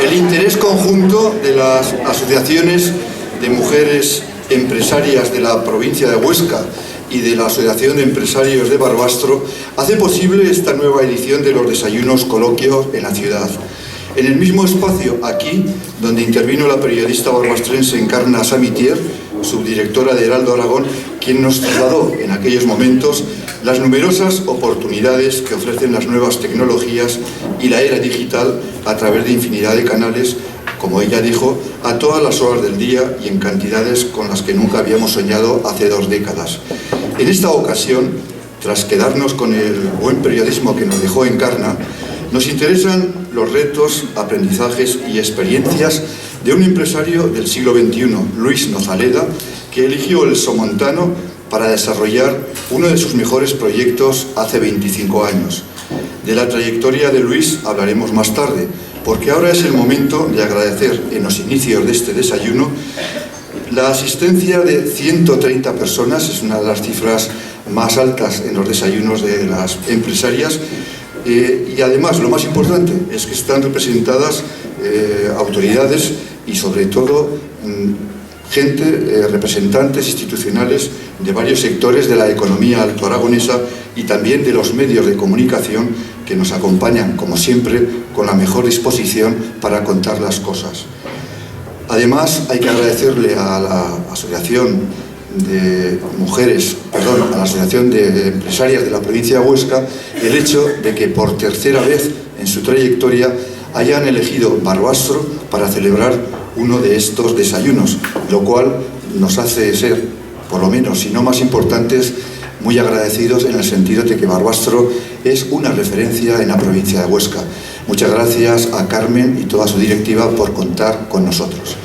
El interés conjunto de las asociaciones de mujeres empresarias de la provincia de Huesca y de la Asociación de Empresarios de Barbastro hace posible esta nueva edición de los desayunos coloquios en la ciudad. En el mismo espacio, aquí, donde intervino la periodista barbastrense Encarna Samitier, subdirectora de Heraldo Aragón, quien nos trasladó en aquellos momentos las numerosas oportunidades que ofrecen las nuevas tecnologías y la era digital a través de infinidad de canales, como ella dijo, a todas las horas del día y en cantidades con las que nunca habíamos soñado hace 2 décadas. En esta ocasión, tras quedarnos con el buen periodismo que nos dejó Encarna, nos interesan los retos, aprendizajes y experiencias de un empresario del siglo XXI, Luis Nozaleda, que eligió el Somontano para desarrollar uno de sus mejores proyectos hace 25 años. De la trayectoria de Luis hablaremos más tarde, porque ahora es el momento de agradecer en los inicios de este desayuno la asistencia de 130 personas, es una de las cifras más altas en los desayunos de las empresarias, y además lo más importante es que están representadas autoridades y sobre todo gente, representantes institucionales de varios sectores de la economía altoaragonesa y también de los medios de comunicación que nos acompañan, como siempre, con la mejor disposición para contar las cosas. Además, hay que agradecerle a la Asociación de a la Asociación de Empresarias de la provincia de Huesca el hecho de que por tercera vez en su trayectoria hayan elegido Barbastro para celebrar uno de estos desayunos, lo cual nos hace ser, por lo menos, si no más importantes, muy agradecidos en el sentido de que Barbastro es una referencia en la provincia de Huesca. Muchas gracias a Carmen y toda su directiva por contar con nosotros.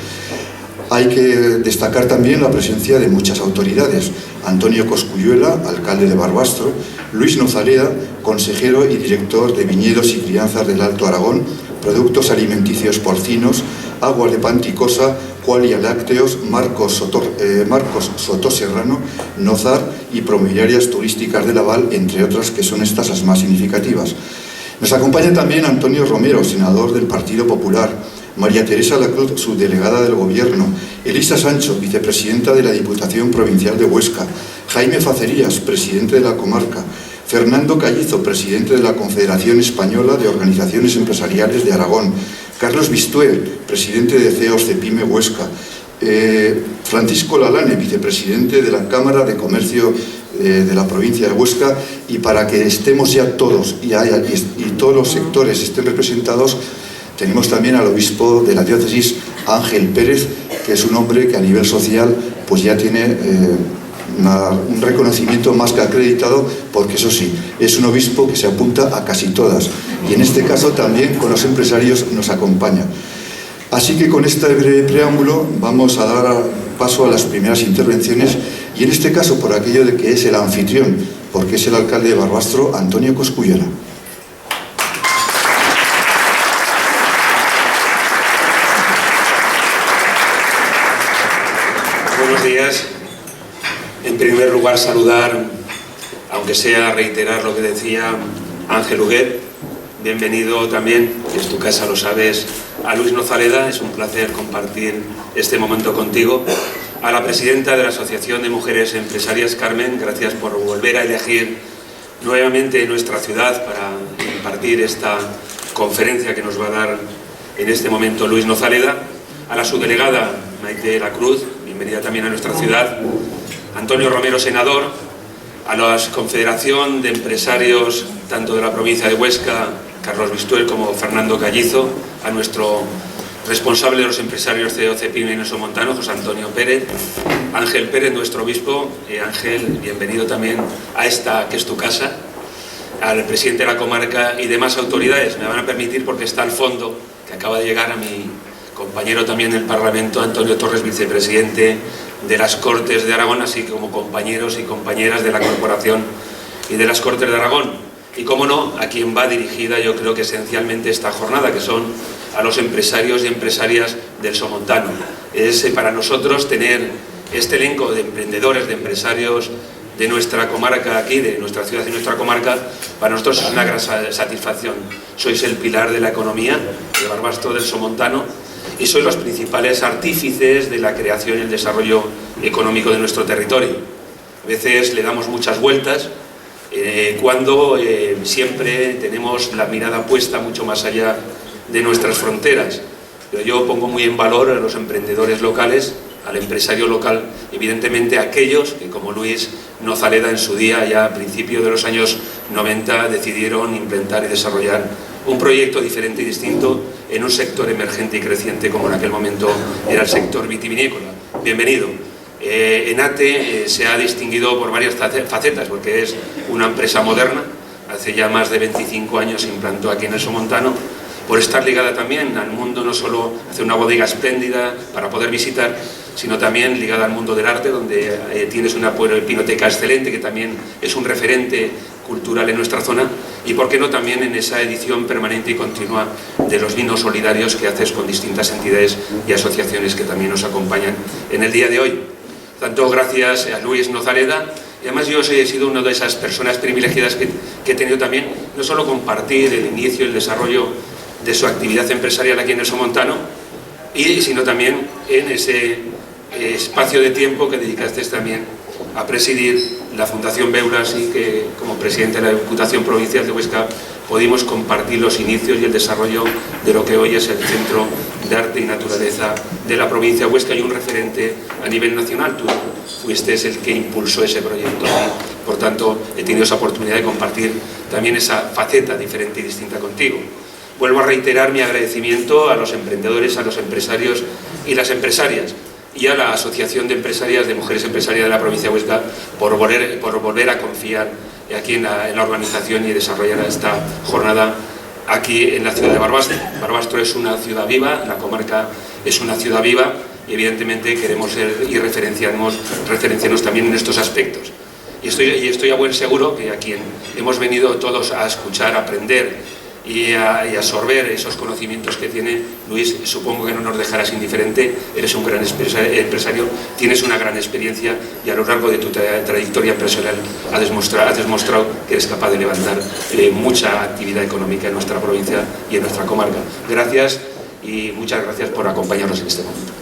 Hay que destacar también la presencia de muchas autoridades: Antonio Cosculluela, alcalde de Barbastro; Luis Nozaleda, consejero y director de Viñedos y Crianzas del Alto Aragón, Productos Alimenticios Porcinos, Aguas de Panticosa, Qualia Lácteos, Marcos Soto Serrano, Nozar y Promobiliarias Turísticas de Laval, entre otras, que son estas las más significativas. Nos acompaña también Antonio Romero, senador del Partido Popular; María Teresa Lacruz, subdelegada del Gobierno; Elisa Sancho, vicepresidenta de la Diputación Provincial de Huesca; Jaime Facerías, presidente de la comarca; Fernando Callizo, presidente de la Confederación Española de Organizaciones Empresariales de Aragón; Carlos Bistuer, presidente de CEOS Cepime Huesca; Francisco Lalane, vicepresidente de la Cámara de Comercio de la provincia de Huesca. Y para que estemos ya todos y todos los sectores estén representados, tenemos también al obispo de la diócesis, Ángel Pérez, que es un hombre que a nivel social pues ya tiene un reconocimiento más que acreditado, porque eso sí, es un obispo que se apunta a casi todas, y en este caso también con los empresarios nos acompaña. Así que con este breve preámbulo vamos a dar paso a las primeras intervenciones, y en este caso, por aquello de que es el anfitrión, porque es el alcalde de Barbastro, Antonio Cosculluela. Buenos días. En primer lugar, saludar, aunque sea reiterar lo que decía Ángel Huguet. Bienvenido también, que es tu casa, lo sabes, a Luis Nozaleda. Es un placer compartir este momento contigo. A la presidenta de la Asociación de Mujeres Empresarias, Carmen, gracias por volver a elegir nuevamente nuestra ciudad para impartir esta conferencia que nos va a dar en este momento Luis Nozaleda. A la subdelegada Maite Lacruz, bienvenida también a nuestra ciudad. Antonio Romero, senador. A la Confederación de Empresarios, tanto de la provincia de Huesca, Carlos Bistuer, como Fernando Callizo. A nuestro responsable de los empresarios CEOS Cepime en el Somontano, José Antonio Pérez. Ángel Pérez, nuestro obispo. Ángel, bienvenido también a esta que es tu casa. Al presidente de la comarca y demás autoridades. Me van a permitir, porque está al fondo, que acaba de llegar, a mi compañero también del Parlamento, Antonio Torres, vicepresidente de las Cortes de Aragón, así como compañeros y compañeras de la Corporación y de las Cortes de Aragón. Y cómo no, a quien va dirigida yo creo que esencialmente esta jornada, que son a los empresarios y empresarias del Somontano. Es para nosotros tener este elenco de emprendedores, de empresarios de nuestra comarca aquí, de nuestra ciudad y nuestra comarca, para nosotros es una gran satisfacción. Sois el pilar de la economía de Barbastro, del Somontano, y sois los principales artífices de la creación y el desarrollo económico de nuestro territorio. A veces le damos muchas vueltas cuando siempre tenemos la mirada puesta mucho más allá de nuestras fronteras. Pero yo pongo muy en valor a los emprendedores locales, al empresario local, evidentemente aquellos que, como Luis Nozaleda en su día, ya a principios de los años 90, decidieron implementar y desarrollar un proyecto diferente y distinto en un sector emergente y creciente como en aquel momento era el sector vitivinícola. Bienvenido. Enate se ha distinguido por varias facetas, porque es una empresa moderna, hace ya más de 25 años se implantó aquí en el Somontano, por estar ligada también al mundo, no solo hacer una bodega espléndida para poder visitar, sino también ligada al mundo del arte, donde tienes una pinoteca excelente, que también es un referente cultural en nuestra zona, y por qué no también en esa edición permanente y continua de los vinos solidarios que haces con distintas entidades y asociaciones que también nos acompañan en el día de hoy. Tanto gracias a Luis Nozaleda, y además yo he sido una de esas personas privilegiadas que he tenido también, no solo compartir el inicio y el desarrollo de su actividad empresarial aquí en el Somontano, sino también en ese espacio de tiempo que dedicaste también a presidir la Fundación Beuras, y que como presidente de la Diputación Provincial de Huesca pudimos compartir los inicios y el desarrollo de lo que hoy es el Centro de Arte y Naturaleza de la provincia de Huesca y un referente a nivel nacional. Tú fuiste el que impulsó ese proyecto y, por tanto, he tenido esa oportunidad de compartir también esa faceta diferente y distinta contigo. Vuelvo a reiterar mi agradecimiento a los emprendedores, a los empresarios y las empresarias, y a la Asociación de Empresarias, de Mujeres Empresarias de la provincia de Huesca, por volver a confiar aquí en la organización y desarrollar esta jornada aquí en la ciudad de Barbastro. Barbastro es una ciudad viva, la comarca es una ciudad viva, y evidentemente queremos ser y referenciarnos también en estos aspectos. Y estoy a buen seguro que aquí hemos venido todos a escuchar, a aprender y absorber esos conocimientos que tiene Luis. Supongo que no nos dejarás indiferente, eres un gran empresario, tienes una gran experiencia, y a lo largo de tu trayectoria empresarial has demostrado que eres capaz de levantar mucha actividad económica en nuestra provincia y en nuestra comarca. Gracias, y muchas gracias por acompañarnos en este momento.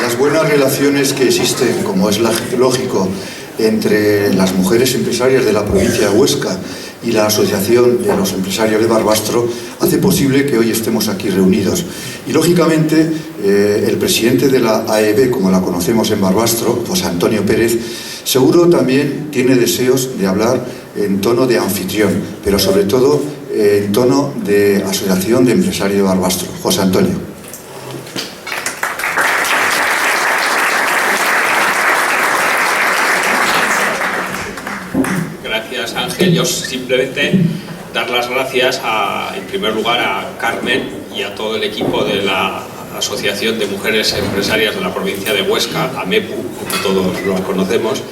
Las buenas relaciones que existen, como es lógico, entre las mujeres empresarias de la provincia de Huesca y la Asociación de los Empresarios de Barbastro hace posible que hoy estemos aquí reunidos. Y lógicamente el presidente de la AEB, como la conocemos en Barbastro, José Antonio Pérez, seguro también tiene deseos de hablar en tono de anfitrión, pero sobre todo en tono de Asociación de Empresarios de Barbastro. José Antonio. Gracias, Ángel. Yo simplemente dar las gracias en primer lugar a Carmen y a todo el equipo de la Asociación de Mujeres Empresarias de la provincia de Huesca, AMEPU, como todos lo conocemos,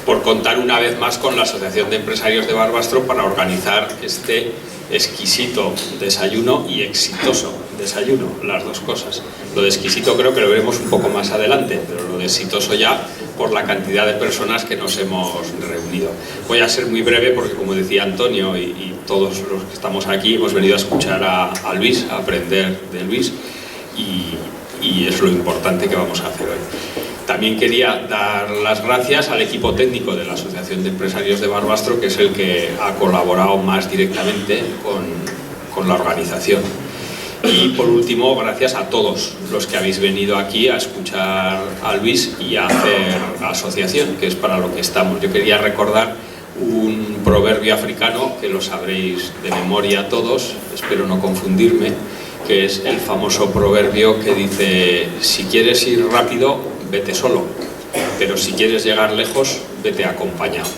por contar una vez más con la Asociación de Empresarios de Barbastro para organizar este exquisito desayuno y exitoso desayuno, las dos cosas. Lo de exquisito creo que lo veremos un poco más adelante, pero lo de exitoso ya por la cantidad de personas que nos hemos reunido. Voy a ser muy breve porque, como decía Antonio y todos los que estamos aquí, hemos venido a escuchar a Luis, a aprender de Luis, y es lo importante que vamos a hacer hoy. También quería dar las gracias al equipo técnico de la Asociación de Empresarios de Barbastro, que es el que ha colaborado más directamente con la organización. Y por último, gracias a todos los que habéis venido aquí a escuchar a Luis y a hacer asociación, que es para lo que estamos. Yo quería recordar un proverbio africano que lo sabréis de memoria todos, espero no confundirme, que es el famoso proverbio que dice: si quieres ir rápido, vete solo, pero si quieres llegar lejos, vete acompañado.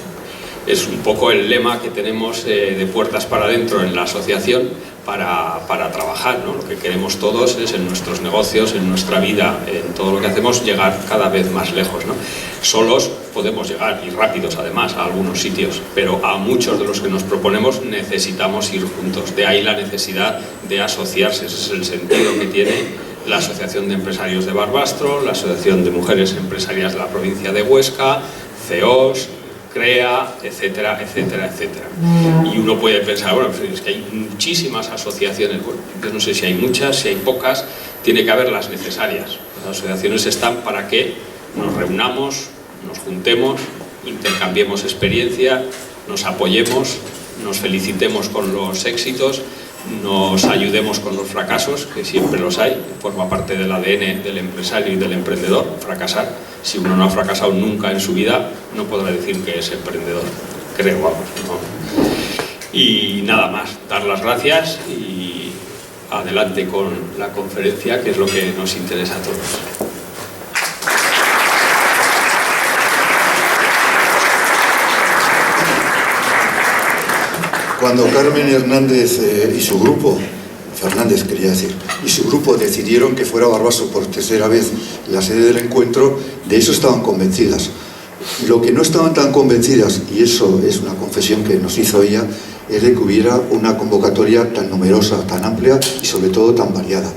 Es un poco el lema que tenemos de puertas para adentro en la asociación para trabajar, ¿no? Lo que queremos todos es en nuestros negocios, en nuestra vida, en todo lo que hacemos, llegar cada vez más lejos, ¿no? Solos podemos llegar, y rápidos además, a algunos sitios, pero a muchos de los que nos proponemos necesitamos ir juntos. De ahí la necesidad de asociarse. Ese es el sentido que tiene la Asociación de Empresarios de Barbastro, la Asociación de Mujeres Empresarias de la provincia de Huesca, CEOS, CREA, etcétera, etcétera, etcétera. Y uno puede pensar, bueno, pues es que hay muchísimas asociaciones. Bueno, yo no sé si hay muchas, si hay pocas, tiene que haber las necesarias. Las asociaciones están para que nos reunamos, nos juntemos, intercambiemos experiencia, nos apoyemos, nos felicitemos con los éxitos, nos ayudemos con los fracasos, que siempre los hay, forma parte del ADN del empresario y del emprendedor, fracasar. Si uno no ha fracasado nunca en su vida, no podrá decir que es emprendedor, creo, vamos, ¿no? Y nada más, dar las gracias y adelante con la conferencia, que es lo que nos interesa a todos. Cuando Carmen Hernández y su grupo, Fernández quería decir, y su grupo decidieron que fuera Barbastro por tercera vez la sede del encuentro, de eso estaban convencidas. Lo que no estaban tan convencidas, y eso es una confesión que nos hizo ella, es de que hubiera una convocatoria tan numerosa, tan amplia y sobre todo tan variada.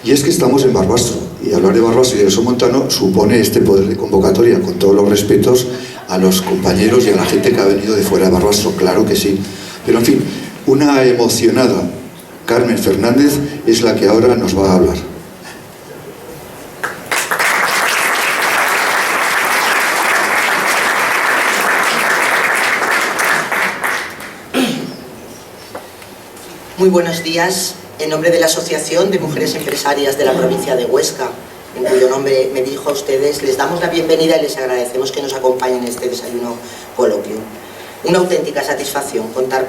Y es que estamos en Barbastro, y hablar de Barbastro y de Somontano supone este poder de convocatoria, con todos los respetos a los compañeros y a la gente que ha venido de fuera de Barbastro, claro que sí. Pero en fin, una emocionada Carmen Fernández es la que ahora nos va a hablar. Muy buenos días. En nombre de la Asociación de Mujeres Empresarias de la provincia de Huesca, en cuyo nombre me dirijo a ustedes, les damos la bienvenida y les agradecemos que nos acompañen en este desayuno coloquio. Una auténtica satisfacción contar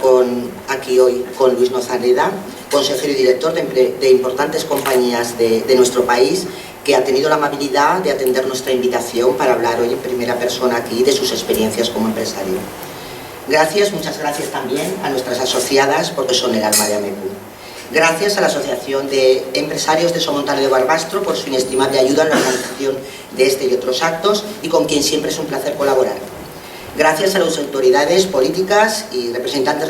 aquí hoy con Luis Nozaleda, consejero y director de importantes compañías de nuestro país, que ha tenido la amabilidad de atender nuestra invitación para hablar hoy en primera persona aquí de sus experiencias como empresario. Gracias, muchas gracias también a nuestras asociadas, porque son el alma de AMECU. Gracias a la Asociación de Empresarios de Somontano y de Barbastro por su inestimable ayuda en la organización de este y otros actos, y con quien siempre es un placer colaborar. Gracias a las autoridades políticas y representantes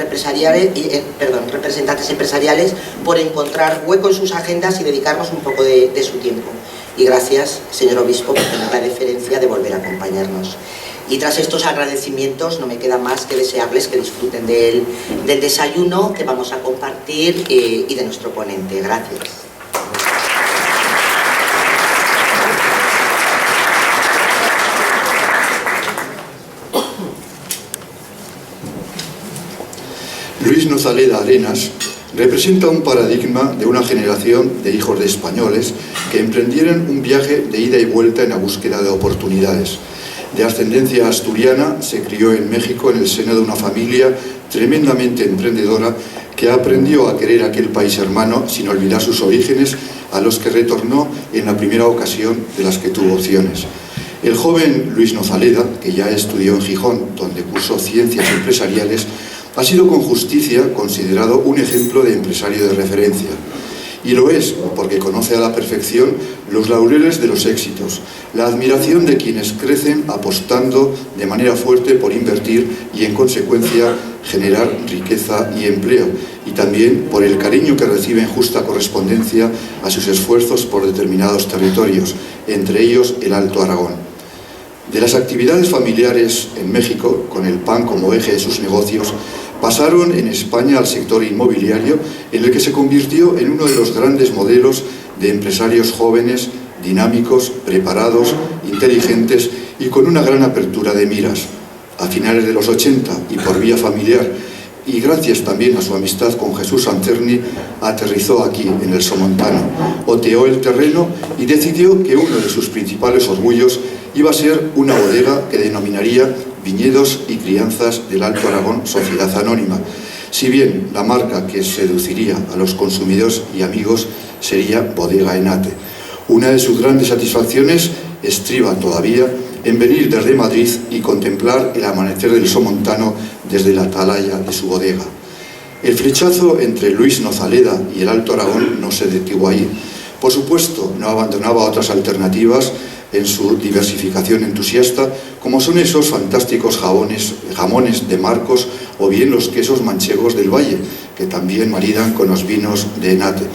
empresariales por encontrar hueco en sus agendas y dedicarnos un poco de su tiempo. Y gracias, señor obispo, por tener la deferencia de volver a acompañarnos. Y tras estos agradecimientos no me queda más que desearles que disfruten del desayuno que vamos a compartir y de nuestro ponente. Gracias. Luis Nozaleda Arenas representa un paradigma de una generación de hijos de españoles que emprendieron un viaje de ida y vuelta en la búsqueda de oportunidades. De ascendencia asturiana, se crió en México en el seno de una familia tremendamente emprendedora que aprendió a querer aquel país hermano sin olvidar sus orígenes, a los que retornó en la primera ocasión de las que tuvo opciones. El joven Luis Nozaleda, que ya estudió en Gijón, donde cursó ciencias empresariales, ha sido con justicia considerado un ejemplo de empresario de referencia. Y lo es porque conoce a la perfección los laureles de los éxitos, la admiración de quienes crecen apostando de manera fuerte por invertir y en consecuencia generar riqueza y empleo, y también por el cariño que recibe en justa correspondencia a sus esfuerzos por determinados territorios, entre ellos el Alto Aragón. De las actividades familiares en México, con el pan como eje de sus negocios, pasaron en España al sector inmobiliario, en el que se convirtió en uno de los grandes modelos de empresarios jóvenes, dinámicos, preparados, inteligentes y con una gran apertura de miras. A finales de los 80 y por vía familiar, y gracias también a su amistad con Jesús Ancerni, aterrizó aquí, en el Somontano, oteó el terreno y decidió que uno de sus principales orgullos iba a ser una bodega que denominaría Viñedos y Crianzas del Alto Aragón Sociedad Anónima, si bien la marca que seduciría a los consumidores y amigos sería Bodega Enate. Una de sus grandes satisfacciones estriba todavía en venir desde Madrid y contemplar el amanecer del somontano desde la atalaya de su bodega. El flechazo entre Luis Nozaleda y el Alto Aragón no se detuvo ahí. Por supuesto, no abandonaba otras alternativas en su diversificación entusiasta, como son esos fantásticos jamones de Marcos o bien los quesos manchegos del Valle, que también maridan con los vinos de Enate.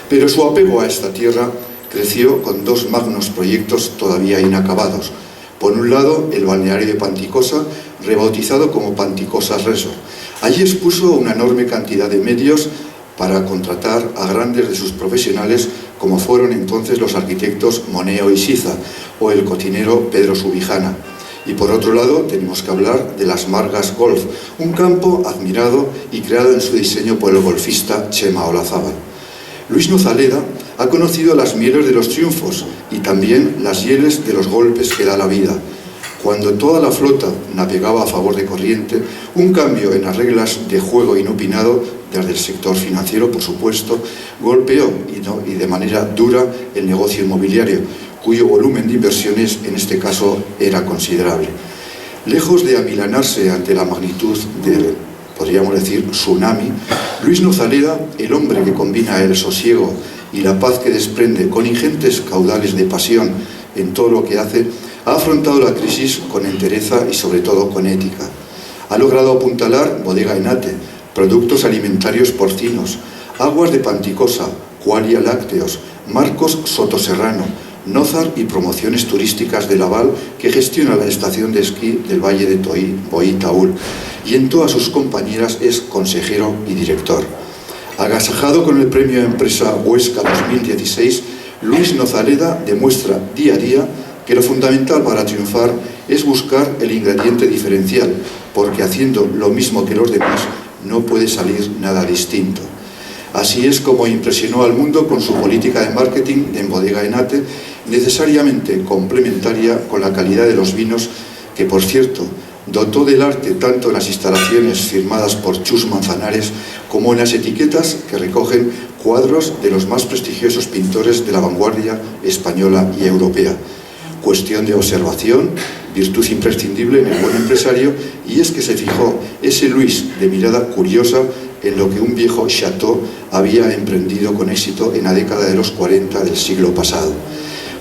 Pero su apego a esta tierra creció con dos magnos proyectos todavía inacabados. Por un lado, el balneario de Panticosa, rebautizado como Panticosa Resort. Allí expuso una enorme cantidad de medios para contratar a grandes de sus profesionales, como fueron entonces los arquitectos Moneo y Siza o el cocinero Pedro Subijana. Y por otro lado tenemos que hablar de las Margas Golf, un campo admirado y creado en su diseño por el golfista Chema Olazábal. Luis Nozaleda ha conocido las mieles de los triunfos y también las hieles de los golpes que da la vida. Cuando toda la flota navegaba a favor de corriente, un cambio en las reglas de juego inopinado, desde el sector financiero, por supuesto, golpeó y de manera dura el negocio inmobiliario, cuyo volumen de inversiones en este caso era considerable. Lejos de amilanarse ante la magnitud del, podríamos decir, tsunami, Luis Nozaleda, el hombre que combina el sosiego y la paz que desprende con ingentes caudales de pasión en todo lo que hace, ha afrontado la crisis con entereza y sobre todo con ética. Ha logrado apuntalar Bodega Enate, productos alimentarios porcinos, aguas de Panticosa, Qualia Lácteos, Marcos Sotoserrano, Nozar y promociones turísticas de Laval, que gestiona la estación de esquí del Valle de Boí-Taúl, y en todas sus compañeras es consejero y director. Agasajado con el premio Empresa Huesca 2016, Luis Nozaleda demuestra día a día que lo fundamental para triunfar es buscar el ingrediente diferencial, porque haciendo lo mismo que los demás no puede salir nada distinto. Así es como impresionó al mundo con su política de marketing en Bodega Enate, necesariamente complementaria con la calidad de los vinos, que por cierto dotó del arte tanto en las instalaciones firmadas por Chus Manzanares como en las etiquetas que recogen cuadros de los más prestigiosos pintores de la vanguardia española y europea. Cuestión de observación, virtud imprescindible en el buen empresario, y es que se fijó ese Luis de mirada curiosa en lo que un viejo chateau había emprendido con éxito en la década de los 40 del siglo pasado.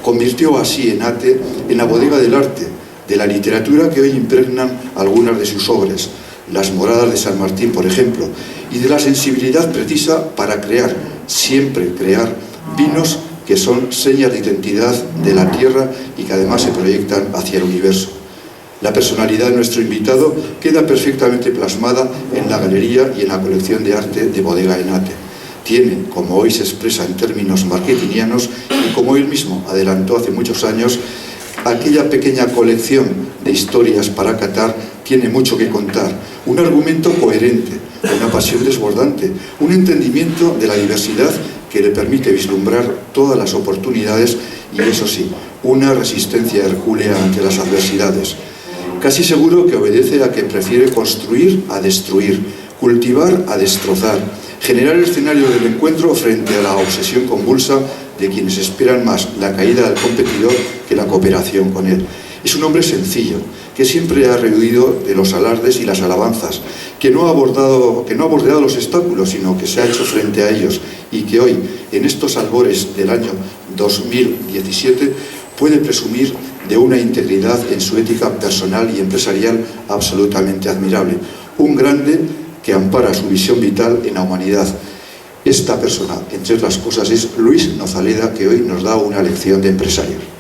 Convirtió así Enate en la bodega del arte, de la literatura que hoy impregnan algunas de sus obras, Las Moradas de San Martín, por ejemplo, y de la sensibilidad precisa para crear, siempre crear, vinos que son señas de identidad de la tierra y que además se proyectan hacia el universo. La personalidad de nuestro invitado queda perfectamente plasmada en la galería y en la colección de arte de Bodega Enate. Tiene, como hoy se expresa en términos marketingianos, y como él mismo adelantó hace muchos años, aquella pequeña colección de historias para catar tiene mucho que contar, un argumento coherente, una pasión desbordante, un entendimiento de la diversidad que le permite vislumbrar todas las oportunidades y, eso sí, una resistencia hercúlea ante las adversidades. Casi seguro que obedece a que prefiere construir a destruir, cultivar a destrozar, generar el escenario del encuentro frente a la obsesión convulsa de quienes esperan más la caída del competidor que la cooperación con él. Es un hombre sencillo, que siempre ha rehuido de los alardes y las alabanzas, que no ha bordeado los obstáculos, sino que se ha hecho frente a ellos, y que hoy, en estos albores del año 2017, puede presumir de una integridad en su ética personal y empresarial absolutamente admirable. Un grande que ampara su visión vital en la humanidad. Esta persona, entre otras cosas, es Luis Nozaleda, que hoy nos da una lección de empresario.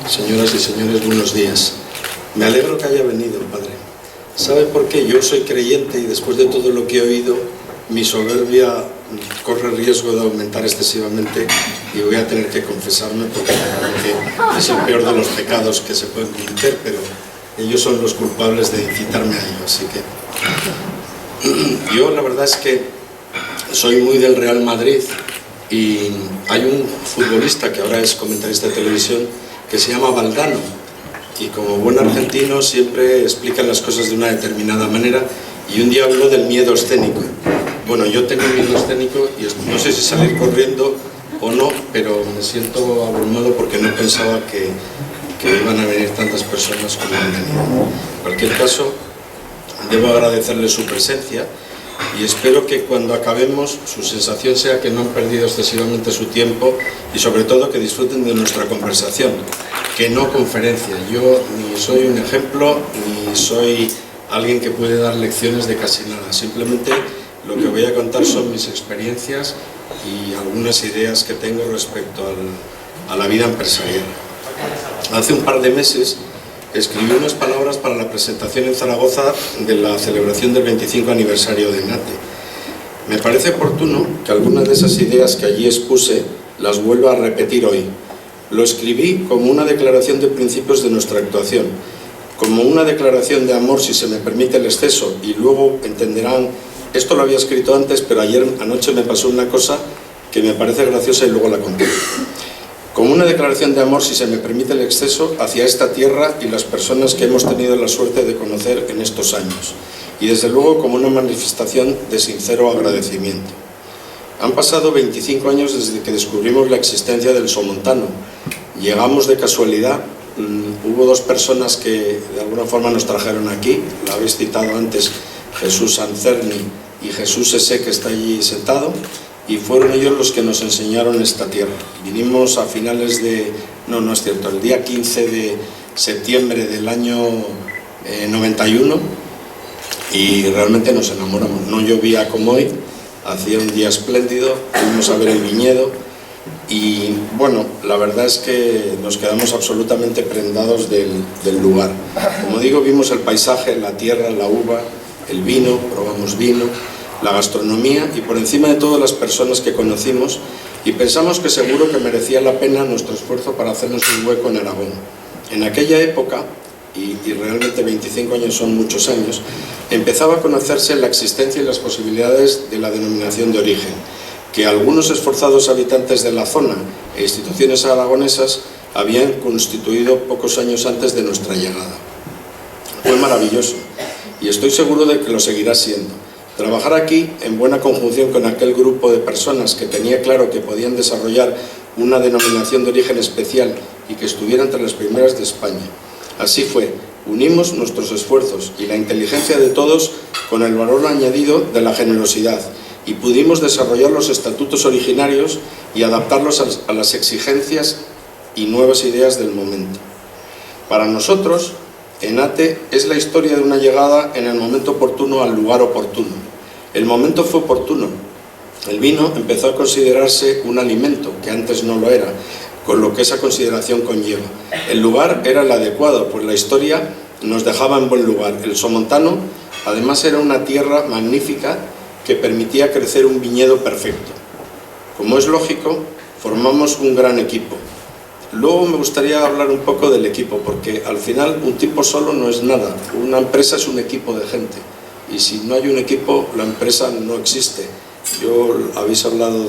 Señoras y señores, buenos días. Me alegro que haya venido, padre. ¿Sabe por qué? Yo soy creyente y después de todo lo que he oído, mi soberbia corre riesgo de aumentar excesivamente y voy a tener que confesarme porque realmente es el peor de los pecados que se pueden cometer, pero ellos son los culpables de incitarme a ello. Así que yo la verdad es que soy muy del Real Madrid y hay un futbolista que ahora es comentarista de televisión que se llama Valdano, y como buen argentino siempre explica las cosas de una determinada manera, y un día habló del miedo escénico. Bueno, yo tengo miedo escénico y no sé si salir corriendo o no, pero me siento abrumado porque no pensaba que iban a venir tantas personas como han venido. En cualquier caso, debo agradecerles su presencia y espero que cuando acabemos su sensación sea que no han perdido excesivamente su tiempo y sobre todo que disfruten de nuestra conversación, que no conferencia. Yo ni soy un ejemplo ni soy alguien que puede dar lecciones de casi nada. Simplemente lo que voy a contar son mis experiencias y algunas ideas que tengo respecto a la vida empresarial. Hace un par de meses escribí unas palabras para la presentación en Zaragoza de la celebración del 25 aniversario de ENATE. Me parece oportuno que algunas de esas ideas que allí expuse las vuelva a repetir hoy. Lo escribí como una declaración de principios de nuestra actuación, como una declaración de amor, si se me permite el exceso, y luego entenderán, esto lo había escrito antes, pero ayer anoche me pasó una cosa que me parece graciosa y luego la conté. Como una declaración de amor, si se me permite el exceso, hacia esta tierra y las personas que hemos tenido la suerte de conocer en estos años. Y desde luego como una manifestación de sincero agradecimiento. Han pasado 25 años desde que descubrimos la existencia del somontano. Llegamos de casualidad, hubo dos personas que de alguna forma nos trajeron aquí, la habéis citado antes, Jesús Ancerni y Jesús Ese, que está allí sentado, y fueron ellos los que nos enseñaron esta tierra. Vinimos a finales de... no es cierto, el día 15 de septiembre del año 91 y realmente nos enamoramos. No llovía como hoy, hacía un día espléndido, fuimos a ver el viñedo y bueno, la verdad es que nos quedamos absolutamente prendados del lugar. Como digo, vimos el paisaje, la tierra, la uva, el vino, probamos vino, la gastronomía y por encima de todo las personas que conocimos, y pensamos que seguro que merecía la pena nuestro esfuerzo para hacernos un hueco en Aragón. En aquella época, y realmente 25 años son muchos años, empezaba a conocerse la existencia y las posibilidades de la denominación de origen, que algunos esforzados habitantes de la zona e instituciones aragonesas habían constituido pocos años antes de nuestra llegada. Fue maravilloso y estoy seguro de que lo seguirá siendo. Trabajar aquí en buena conjunción con aquel grupo de personas que tenía claro que podían desarrollar una denominación de origen especial y que estuviera entre las primeras de España. Así fue, unimos nuestros esfuerzos y la inteligencia de todos con el valor añadido de la generosidad y pudimos desarrollar los estatutos originarios y adaptarlos a las exigencias y nuevas ideas del momento. Para nosotros, ENATE es la historia de una llegada en el momento oportuno al lugar oportuno. El momento fue oportuno. El vino empezó a considerarse un alimento, que antes no lo era, con lo que esa consideración conlleva. El lugar era el adecuado, pues la historia nos dejaba en buen lugar. El somontano, además, era una tierra magnífica que permitía crecer un viñedo perfecto. Como es lógico, formamos un gran equipo. Luego me gustaría hablar un poco del equipo, porque al final un tipo solo no es nada. Una empresa es un equipo de gente, y si no hay un equipo, la empresa no existe. Habéis hablado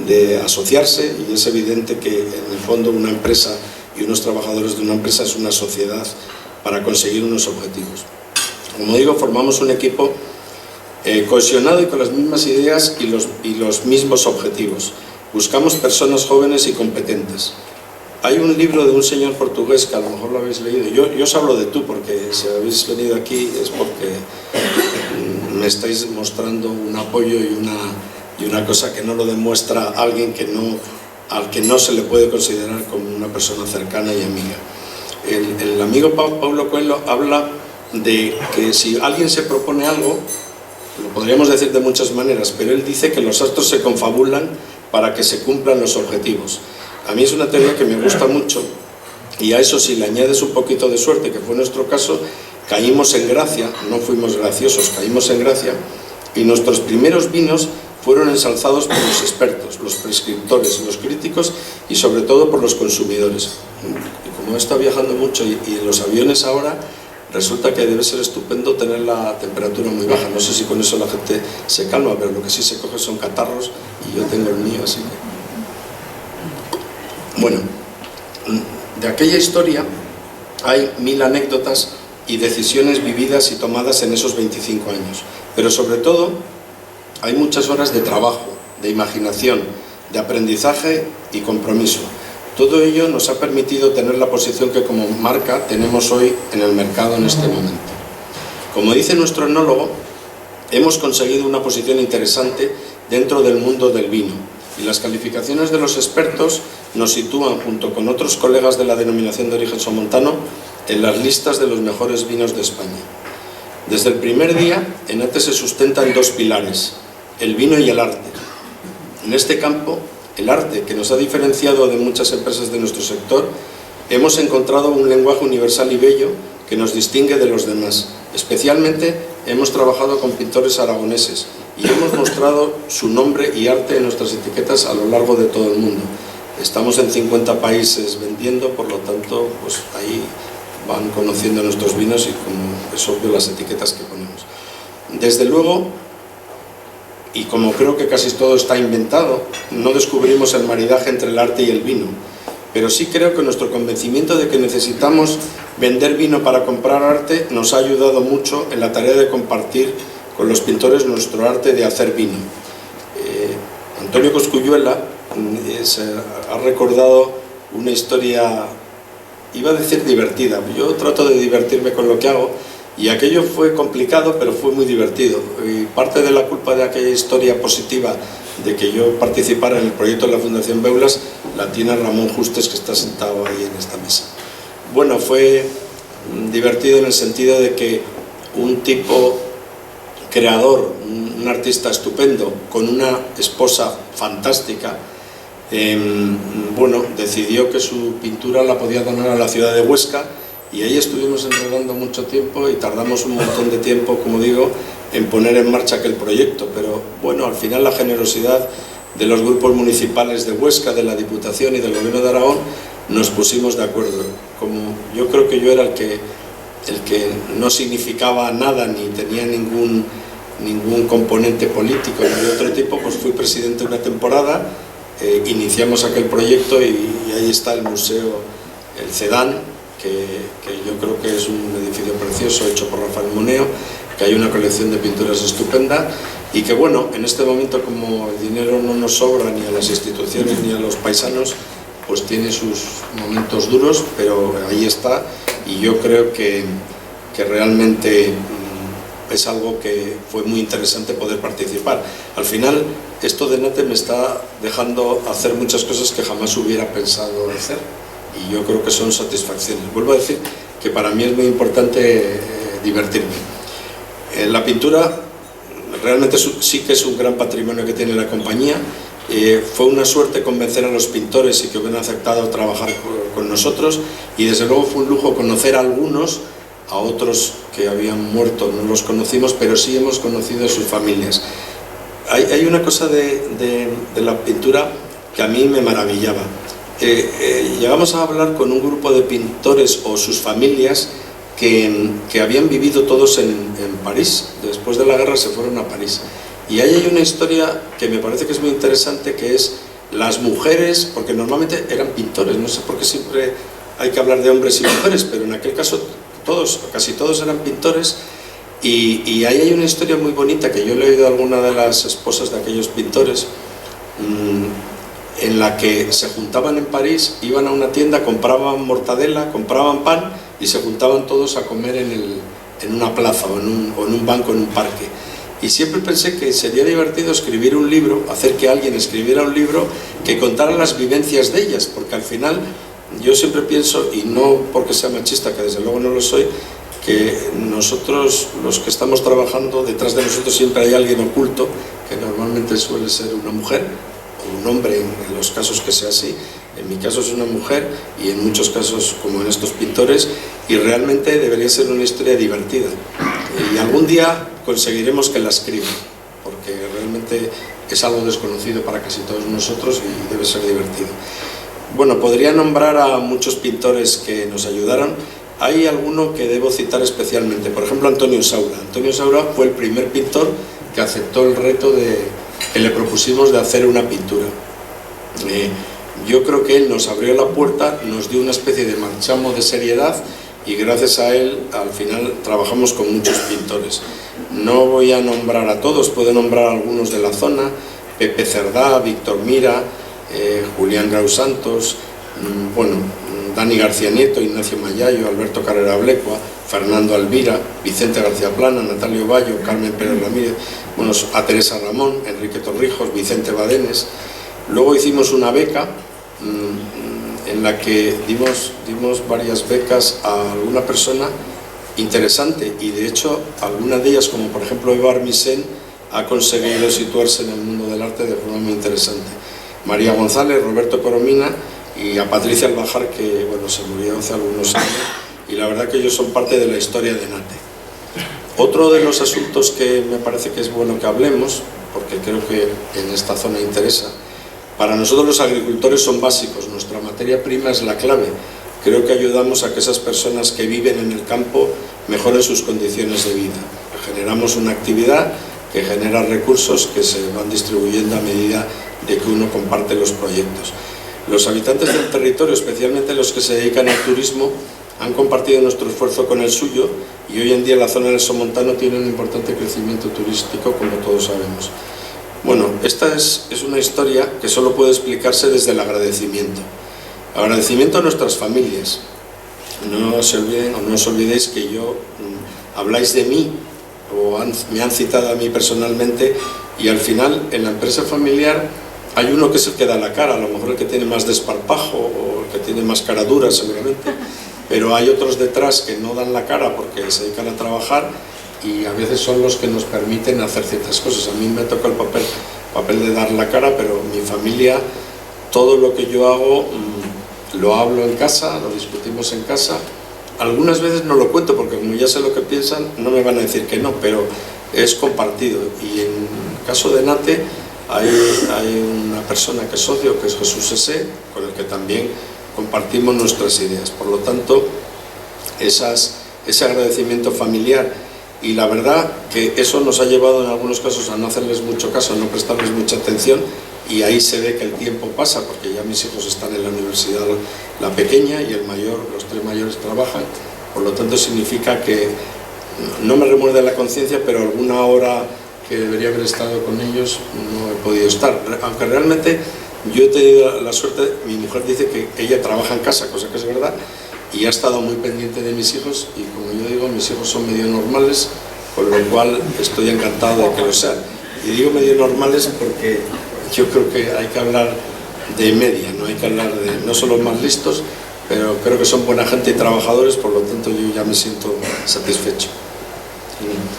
de asociarse, y es evidente que en el fondo una empresa y unos trabajadores de una empresa es una sociedad para conseguir unos objetivos. Como digo, formamos un equipo cohesionado y con las mismas ideas y los mismos objetivos. Buscamos personas jóvenes y competentes. Hay un libro de un señor portugués que a lo mejor lo habéis leído. Yo os hablo de tú porque si habéis venido aquí es porque me estáis mostrando un apoyo y una cosa que no lo demuestra alguien al que no se le puede considerar como una persona cercana y amiga. El amigo Paulo Coelho habla de que si alguien se propone algo, lo podríamos decir de muchas maneras, pero él dice que los astros se confabulan para que se cumplan los objetivos. A mí es una teoría que me gusta mucho y a eso si le añades un poquito de suerte, que fue nuestro caso, caímos en gracia, no fuimos graciosos, caímos en gracia y nuestros primeros vinos fueron ensalzados por los expertos, los prescriptores, los críticos y sobre todo por los consumidores. Y como he estado viajando mucho y en los aviones ahora, resulta que debe ser estupendo tener la temperatura muy baja. No sé si con eso la gente se calma, pero lo que sí se coge son catarros y yo tengo el mío, así que... Bueno, de aquella historia hay 1000 anécdotas y decisiones vividas y tomadas en esos 25 años. Pero sobre todo, hay muchas horas de trabajo, de imaginación, de aprendizaje y compromiso. Todo ello nos ha permitido tener la posición que como marca tenemos hoy en el mercado en este momento. Como dice nuestro enólogo, hemos conseguido una posición interesante dentro del mundo del vino y las calificaciones de los expertos nos sitúan junto con otros colegas de la denominación de origen somontano en las listas de los mejores vinos de España. Desde el primer día, Enate se sustenta en 2 pilares, el vino y el arte. En este campo, el arte, que nos ha diferenciado de muchas empresas de nuestro sector, hemos encontrado un lenguaje universal y bello que nos distingue de los demás. Especialmente hemos trabajado con pintores aragoneses y hemos mostrado su nombre y arte en nuestras etiquetas a lo largo de todo el mundo. Estamos en 50 países vendiendo, por lo tanto, pues ahí van conociendo nuestros vinos y, como es obvio, las etiquetas que ponemos. Desde luego, y como creo que casi todo está inventado, no descubrimos el maridaje entre el arte y el vino, pero sí creo que nuestro convencimiento de que necesitamos vender vino para comprar arte nos ha ayudado mucho en la tarea de compartir con los pintores nuestro arte de hacer vino. Antonio Cosculluela ha recordado una historia, iba a decir divertida, yo trato de divertirme con lo que hago, y aquello fue complicado, pero fue muy divertido. Y parte de la culpa de aquella historia positiva de que yo participara en el proyecto de la Fundación Beulas la tiene Ramón Justes, que está sentado ahí en esta mesa. Bueno, fue divertido en el sentido de que un tipo creador, un artista estupendo, con una esposa fantástica, bueno, decidió que su pintura la podía donar a la ciudad de Huesca. Y ahí estuvimos enredando mucho tiempo y tardamos un montón de tiempo, como digo, en poner en marcha aquel proyecto. Pero bueno, al final la generosidad de los grupos municipales de Huesca, de la Diputación y del Gobierno de Aragón, nos pusimos de acuerdo. Como yo creo que yo era el que no significaba nada ni tenía ningún componente político ni de otro tipo, pues fui presidente una temporada, iniciamos aquel proyecto y ahí está el museo, el CEDAN, que yo creo que es un edificio precioso hecho por Rafael Moneo, que hay una colección de pinturas estupenda y que, bueno, en este momento, como el dinero no nos sobra ni a las instituciones ni a los paisanos, pues tiene sus momentos duros, pero ahí está, y yo creo que realmente es algo que fue muy interesante poder participar. Al final, esto de Enate me está dejando hacer muchas cosas que jamás hubiera pensado hacer. Y yo creo que son satisfacciones. Vuelvo a decir que para mí es muy importante divertirme. La pintura realmente sí que es un gran patrimonio que tiene la compañía. Fue una suerte convencer a los pintores y que hubieran aceptado trabajar con nosotros, y desde luego fue un lujo conocer a algunos, a otros que habían muerto no los conocimos, pero sí hemos conocido a sus familias. Hay una cosa de la pintura que a mí me maravillaba. Llegamos a hablar con un grupo de pintores o sus familias que habían vivido todos en París. Después de la guerra se fueron a París, y ahí hay una historia que me parece que es muy interesante, que es las mujeres, porque normalmente eran pintores, no sé por qué siempre hay que hablar de hombres y mujeres, pero en aquel caso casi todos eran pintores, y ahí hay una historia muy bonita que yo le he oído a alguna de las esposas de aquellos pintores, en la que se juntaban en París, iban a una tienda, compraban mortadela, compraban pan y se juntaban todos a comer en una plaza o en un banco, en un parque. Y siempre pensé que sería divertido escribir un libro, hacer que alguien escribiera un libro que contara las vivencias de ellas, porque al final yo siempre pienso, y no porque sea machista, que desde luego no lo soy, que nosotros, los que estamos trabajando, detrás de nosotros siempre hay alguien oculto, que normalmente suele ser una mujer, un hombre en los casos que sea así. En mi caso es una mujer, y en muchos casos, como en estos pintores, y realmente debería ser una historia divertida, y algún día conseguiremos que la escriban. seguramente es algo desconocido para casi todos nosotros y debe ser divertido. Bueno, podría nombrar a muchos pintores que nos ayudaron. Hay alguno que debo citar especialmente, por ejemplo Antonio Saura. Antonio Saura fue el primer pintor que aceptó el reto que le propusimos de hacer una pintura. Yo creo que él nos abrió la puerta, nos dio una especie de marchamo de seriedad y gracias a él al final trabajamos con muchos pintores. No voy a nombrar a todos, puedo nombrar a algunos de la zona: Pepe Cerdá, Víctor Mira, Julián Grau Santos, bueno, Dani García Nieto, Ignacio Mayayo, Alberto Carrera Blecua, Fernando Alvira, Vicente García Plana, Natalio Bayo, Carmen Pérez Ramírez, bueno, a Teresa Ramón, Enrique Torrijos, Vicente Badenes. Luego hicimos una beca en la que dimos varias becas a alguna persona interesante y de hecho algunas de ellas, como por ejemplo Eva Armisen, ha conseguido situarse en el mundo del arte de forma muy interesante. María González, Roberto Coromina y a Patricia Albajar, que bueno, se murió hace algunos años y la verdad que ellos son parte de la historia de Nate. Otro de los asuntos que me parece que es bueno que hablemos, porque creo que en esta zona interesa, para nosotros los agricultores son básicos, nuestra materia prima es la clave. Creo que ayudamos a que esas personas que viven en el campo mejoren sus condiciones de vida. Generamos una actividad que genera recursos que se van distribuyendo a medida de que uno comparte los proyectos. Los habitantes del territorio, especialmente los que se dedican al turismo, han compartido nuestro esfuerzo con el suyo y hoy en día la zona del Somontano tiene un importante crecimiento turístico, como todos sabemos. Bueno, esta es una historia que solo puede explicarse desde el agradecimiento. Agradecimiento a nuestras familias. No se olviden o no os olvidéis que habláis de mí o me han citado a mí personalmente y al final en la empresa familiar hay uno que es el que da la cara, a lo mejor el que tiene más desparpajo o el que tiene más cara dura seguramente, pero hay otros detrás que no dan la cara porque se dedican a trabajar y a veces son los que nos permiten hacer ciertas cosas. A mí me toca el papel de dar la cara, pero mi familia, todo lo que yo hago lo hablo en casa, lo discutimos en casa. Algunas veces no lo cuento porque como ya sé lo que piensan no me van a decir que no, pero es compartido. Y en el caso de Nate hay una persona que es socio, que es Jesús Sese, con el que también compartimos nuestras ideas. Por lo tanto, ese agradecimiento familiar, y la verdad que eso nos ha llevado en algunos casos a no hacerles mucho caso, a no prestarles mucha atención, y ahí se ve que el tiempo pasa porque ya mis hijos están en la universidad, la pequeña y el mayor, los tres mayores trabajan, por lo tanto significa que no me remuerde la conciencia, pero alguna hora que debería haber estado con ellos no he podido estar, aunque realmente yo he tenido la suerte. Mi mujer dice que ella trabaja en casa, cosa que es verdad, y ha estado muy pendiente de mis hijos y como yo digo, mis hijos son medio normales, con lo cual estoy encantado de que lo sean. Y digo medio normales porque yo creo que hay que hablar de media, no hay que hablar de, no son los más listos, pero creo que son buena gente y trabajadores, por lo tanto yo ya me siento satisfecho.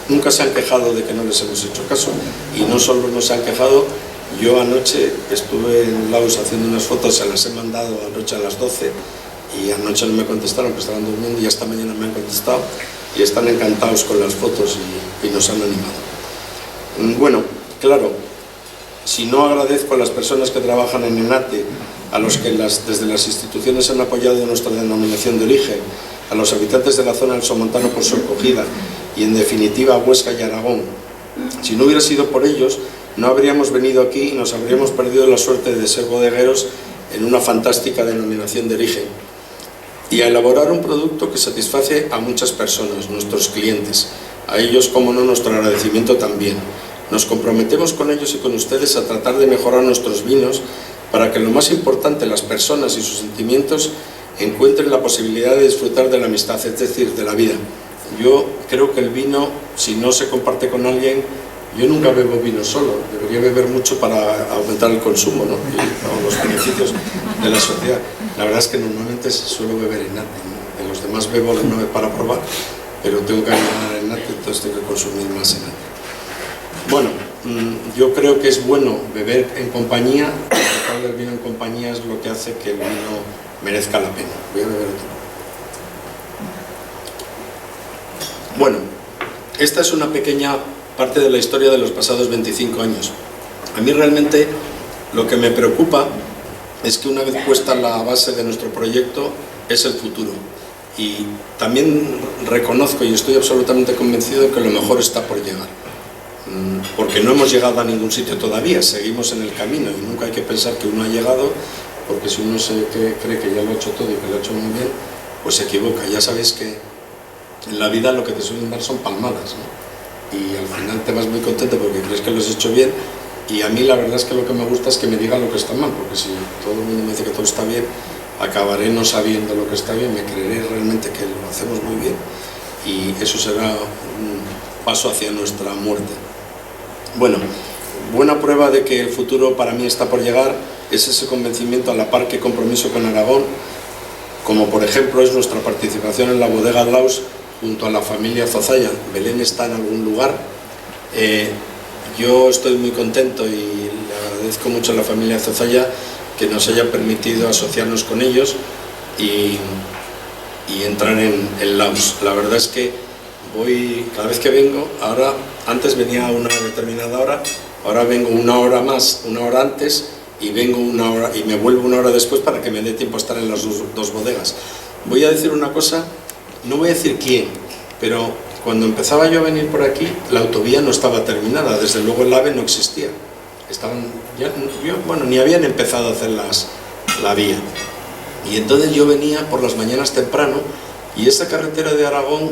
Nunca se han quejado de que no les hemos hecho caso y no solo no se han quejado. Yo anoche estuve en Laos haciendo unas fotos, se las he mandado anoche a las 12 y anoche no me contestaron, que estaban durmiendo, y esta mañana me han contestado y están encantados con las fotos y nos han animado. Bueno, claro, si no agradezco a las personas que trabajan en Enate, a los que desde las instituciones han apoyado nuestra denominación de origen, a los habitantes de la zona del Somontano por su acogida y en definitiva a Huesca y Aragón, si no hubiera sido por ellos no habríamos venido aquí y nos habríamos perdido la suerte de ser bodegueros en una fantástica denominación de origen y a elaborar un producto que satisface a muchas personas, nuestros clientes. A ellos, como no, nuestro agradecimiento también. Nos comprometemos con ellos y con ustedes a tratar de mejorar nuestros vinos para que lo más importante, las personas y sus sentimientos, encuentren la posibilidad de disfrutar de la amistad, es decir, de la vida. Yo creo que el vino, si no se comparte con alguien, yo nunca bebo vino solo, debería beber mucho para aumentar el consumo, ¿no? Y los beneficios de la sociedad. La verdad es que normalmente suelo beber en Nate, ¿no? De los demás bebo para probar, pero tengo que ganar en Nate, entonces tengo que consumir más en Nate. Bueno, yo creo que es bueno beber en compañía, el vino en compañía es lo que hace que el vino merezca la pena. Voy a beber otro. Bueno, esta es una pequeña parte de la historia de los pasados 25 años. A mí realmente lo que me preocupa es que una vez puesta la base de nuestro proyecto es el futuro. Y también reconozco y estoy absolutamente convencido que lo mejor está por llegar. Porque no hemos llegado a ningún sitio todavía, seguimos en el camino y nunca hay que pensar que uno ha llegado, porque si uno cree que ya lo ha hecho todo y que lo ha hecho muy bien, pues se equivoca. Ya sabéis que en la vida lo que te suelen dar son palmadas, ¿no? Y al final te vas muy contento porque crees que lo has hecho bien, y a mí la verdad es que lo que me gusta es que me digan lo que está mal, porque si todo el mundo me dice que todo está bien, acabaré no sabiendo lo que está bien, me creeré realmente que lo hacemos muy bien, y eso será un paso hacia nuestra muerte. Bueno, buena prueba de que el futuro para mí está por llegar es ese convencimiento, a la par que compromiso con Aragón, como por ejemplo es nuestra participación en la bodega Laus junto a la familia Zozaya. Belén está en algún lugar. Yo estoy muy contento y le agradezco mucho a la familia Zozaya que nos haya permitido asociarnos con ellos y entrar en Laus. La verdad es que voy, cada vez que vengo, ahora, antes venía a una determinada hora, ahora vengo una hora más, una hora antes, y vengo una hora y me vuelvo una hora después para que me dé tiempo a estar en las dos bodegas. Voy a decir una cosa, no voy a decir quién, pero cuando empezaba yo a venir por aquí, la autovía no estaba terminada, desde luego el AVE no existía. Ni habían empezado a hacer la vía. Y entonces yo venía por las mañanas temprano, y esa carretera de Aragón,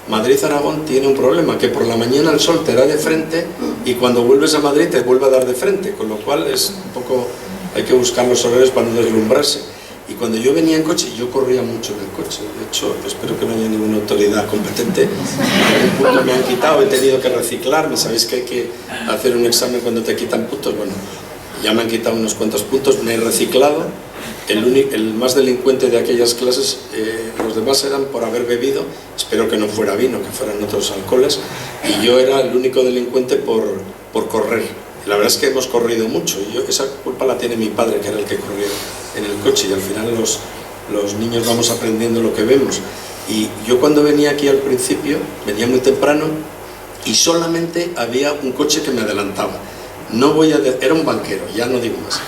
Madrid-Aragón, tiene un problema, que por la mañana el sol te da de frente y cuando vuelves a Madrid te vuelve a dar de frente, con lo cual es un poco, hay que buscar los horarios para no deslumbrarse. Y cuando yo venía en coche, yo corría mucho en el coche, de hecho espero que no haya ninguna autoridad competente, en un punto me han quitado, he tenido que reciclarme, sabéis que hay que hacer un examen cuando te quitan puntos, bueno, ya me han quitado unos cuantos puntos, me he reciclado. El más delincuente de aquellas clases, los demás eran por haber bebido, espero que no fuera vino, que fueran otros alcoholes, y yo era el único delincuente por correr. La verdad es que hemos corrido mucho, y esa culpa la tiene mi padre, que era el que corría en el coche, y al final los niños vamos aprendiendo lo que vemos. Y yo cuando venía aquí al principio, venía muy temprano, y solamente había un coche que me adelantaba. Era un banquero, ya no digo más.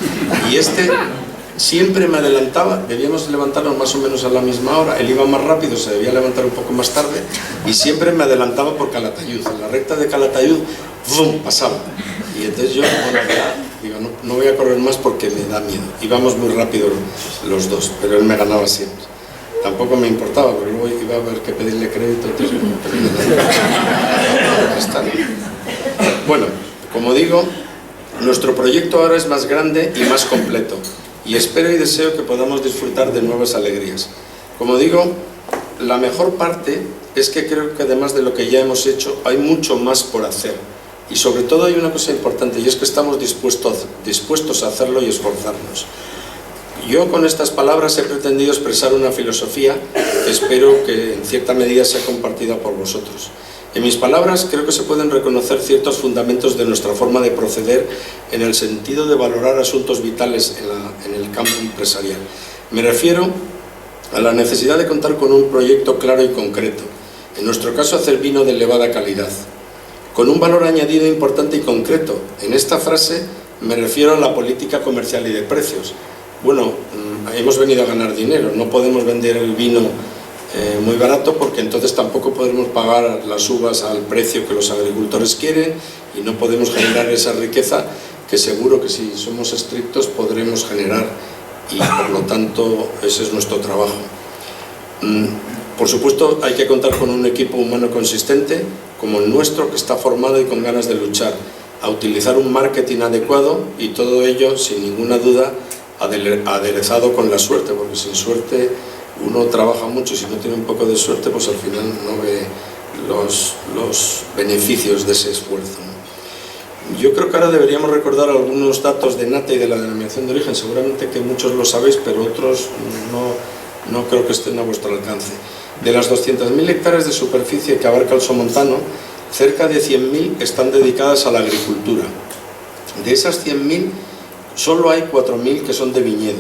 Y siempre me adelantaba, debíamos levantarnos más o menos a la misma hora, él iba más rápido, se debía levantar un poco más tarde, y siempre me adelantaba por Calatayud, en la recta de Calatayud, ¡bum!, pasaba. Y entonces yo, digo, no voy a correr más porque me da miedo. Íbamos muy rápido los dos, pero él me ganaba siempre. Tampoco me importaba, porque luego iba a haber que pedirle crédito, entonces bueno, como digo, nuestro proyecto ahora es más grande y más completo, y espero y deseo que podamos disfrutar de nuevas alegrías. Como digo, la mejor parte es que creo que además de lo que ya hemos hecho, hay mucho más por hacer. Y sobre todo hay una cosa importante, y es que estamos dispuestos a hacerlo y esforzarnos. Yo con estas palabras he pretendido expresar una filosofía que espero que en cierta medida sea compartida por vosotros. En mis palabras creo que se pueden reconocer ciertos fundamentos de nuestra forma de proceder en el sentido de valorar asuntos vitales en el campo empresarial. Me refiero a la necesidad de contar con un proyecto claro y concreto, en nuestro caso hacer vino de elevada calidad, con un valor añadido importante y concreto. En esta frase me refiero a la política comercial y de precios. Bueno, hemos venido a ganar dinero, no podemos vender el vino muy barato porque entonces tampoco podremos pagar las uvas al precio que los agricultores quieren y no podemos generar esa riqueza que seguro que si somos estrictos podremos generar, y por lo tanto ese es nuestro trabajo. Por supuesto hay que contar con un equipo humano consistente como el nuestro, que está formado y con ganas de luchar, a utilizar un marketing adecuado, y todo ello sin ninguna duda aderezado con la suerte, porque sin suerte uno trabaja mucho y si no tiene un poco de suerte pues al final no ve los beneficios de ese esfuerzo, ¿no? Yo creo que ahora deberíamos recordar algunos datos de nata y de la denominación de origen, seguramente que muchos lo sabéis, pero otros no creo que estén a vuestro alcance. De las 200.000 hectáreas de superficie que abarca el Somontano, cerca de 100.000 están dedicadas a la agricultura. De esas 100.000, solo hay 4.000 que son de viñedo.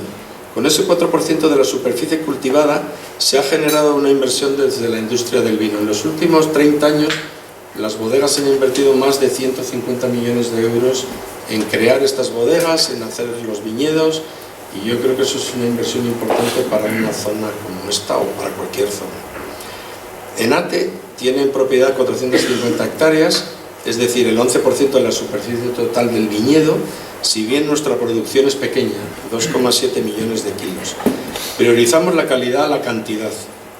Con ese 4% de la superficie cultivada se ha generado una inversión desde la industria del vino. En los últimos 30 años Las bodegas han invertido más de 150 millones de euros en crear estas bodegas, en hacer los viñedos, y yo creo que eso es una inversión importante para una zona como esta o para cualquier zona. Enate tiene en propiedad 450 hectáreas, es decir, el 11% de la superficie total del viñedo, si bien nuestra producción es pequeña, 2,7 millones de kilos. Priorizamos la calidad a la cantidad,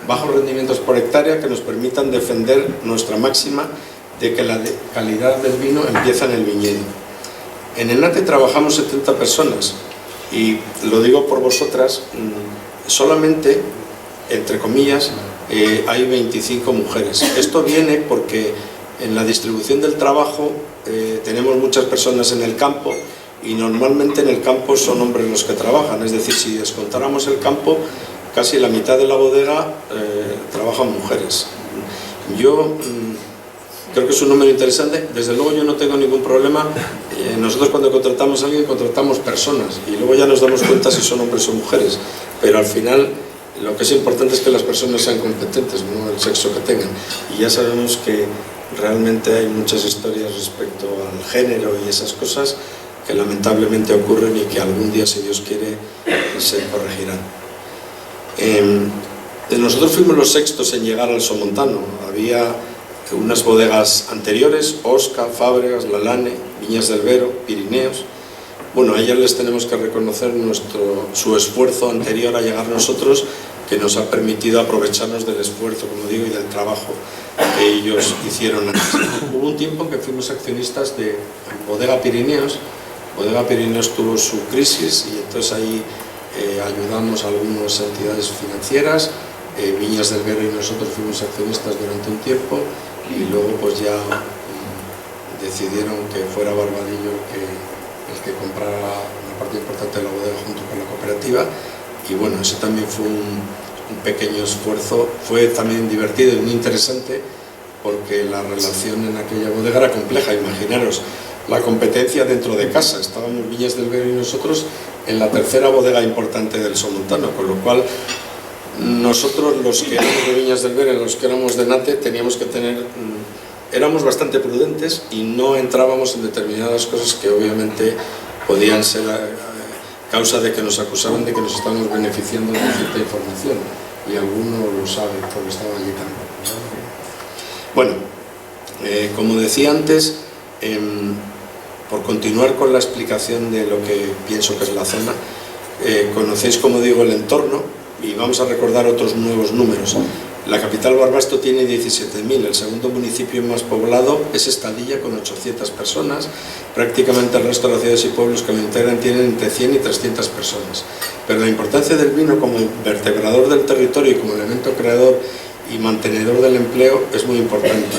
bajos rendimientos por hectárea que nos permitan defender nuestra máxima de que la calidad del vino empieza en el viñedo. En Enate trabajamos 70 personas y lo digo por vosotras, solamente, entre comillas, hay 25 mujeres. Esto viene porque en la distribución del trabajo tenemos muchas personas en el campo y normalmente en el campo son hombres los que trabajan, es decir, si descontáramos el campo, casi la mitad de la bodega trabajan mujeres. Yo creo que es un número interesante. Desde luego yo no tengo ningún problema. Nosotros cuando contratamos a alguien contratamos personas y luego ya nos damos cuenta si son hombres o mujeres, pero al final lo que es importante es que las personas sean competentes, no el sexo que tengan. Y ya sabemos que realmente hay muchas historias respecto al género y esas cosas que lamentablemente ocurren y que algún día, si Dios quiere, se corregirán. Nosotros fuimos los sextos en llegar al Somontano. Había unas bodegas anteriores, Osca, Fábregas, Lalane, Viñas del Vero, Pirineos. Bueno, a ellas les tenemos que reconocer su esfuerzo anterior a llegar a nosotros, que nos ha permitido aprovecharnos del esfuerzo, como digo, y del trabajo que ellos hicieron antes. Hubo un tiempo en que fuimos accionistas de Bodega Pirineos. Bodega Pirineos tuvo su crisis y entonces ahí ayudamos a algunas entidades financieras. Viñas del Vero y nosotros fuimos accionistas durante un tiempo y luego pues ya decidieron que fuera Barbadillo el que comprara una parte importante de la bodega junto con la cooperativa, y bueno, eso también fue un pequeño esfuerzo. Fue también divertido y muy interesante porque la relación en aquella bodega era compleja. Imaginaros la competencia dentro de casa. Estábamos Viñas del Vero y nosotros en la tercera bodega importante del Somontano, con lo cual nosotros, los que éramos de Viñas del Vero y los que éramos de Enate, teníamos que éramos bastante prudentes y no entrábamos en determinadas cosas que obviamente podían ser causa de que nos acusaran de que nos estábamos beneficiando de cierta información, y algunos lo saben porque estaban allí también. Bueno, como decía antes, por continuar con la explicación de lo que pienso que es la zona, conocéis, como digo, el entorno, y vamos a recordar otros nuevos números. La capital, Barbastro, tiene 17.000, el segundo municipio más poblado es Estadilla, con 800 personas, prácticamente el resto de las ciudades y pueblos que lo integran tienen entre 100 y 300 personas. Pero la importancia del vino como vertebrador del territorio y como elemento creador y mantenedor del empleo es muy importante,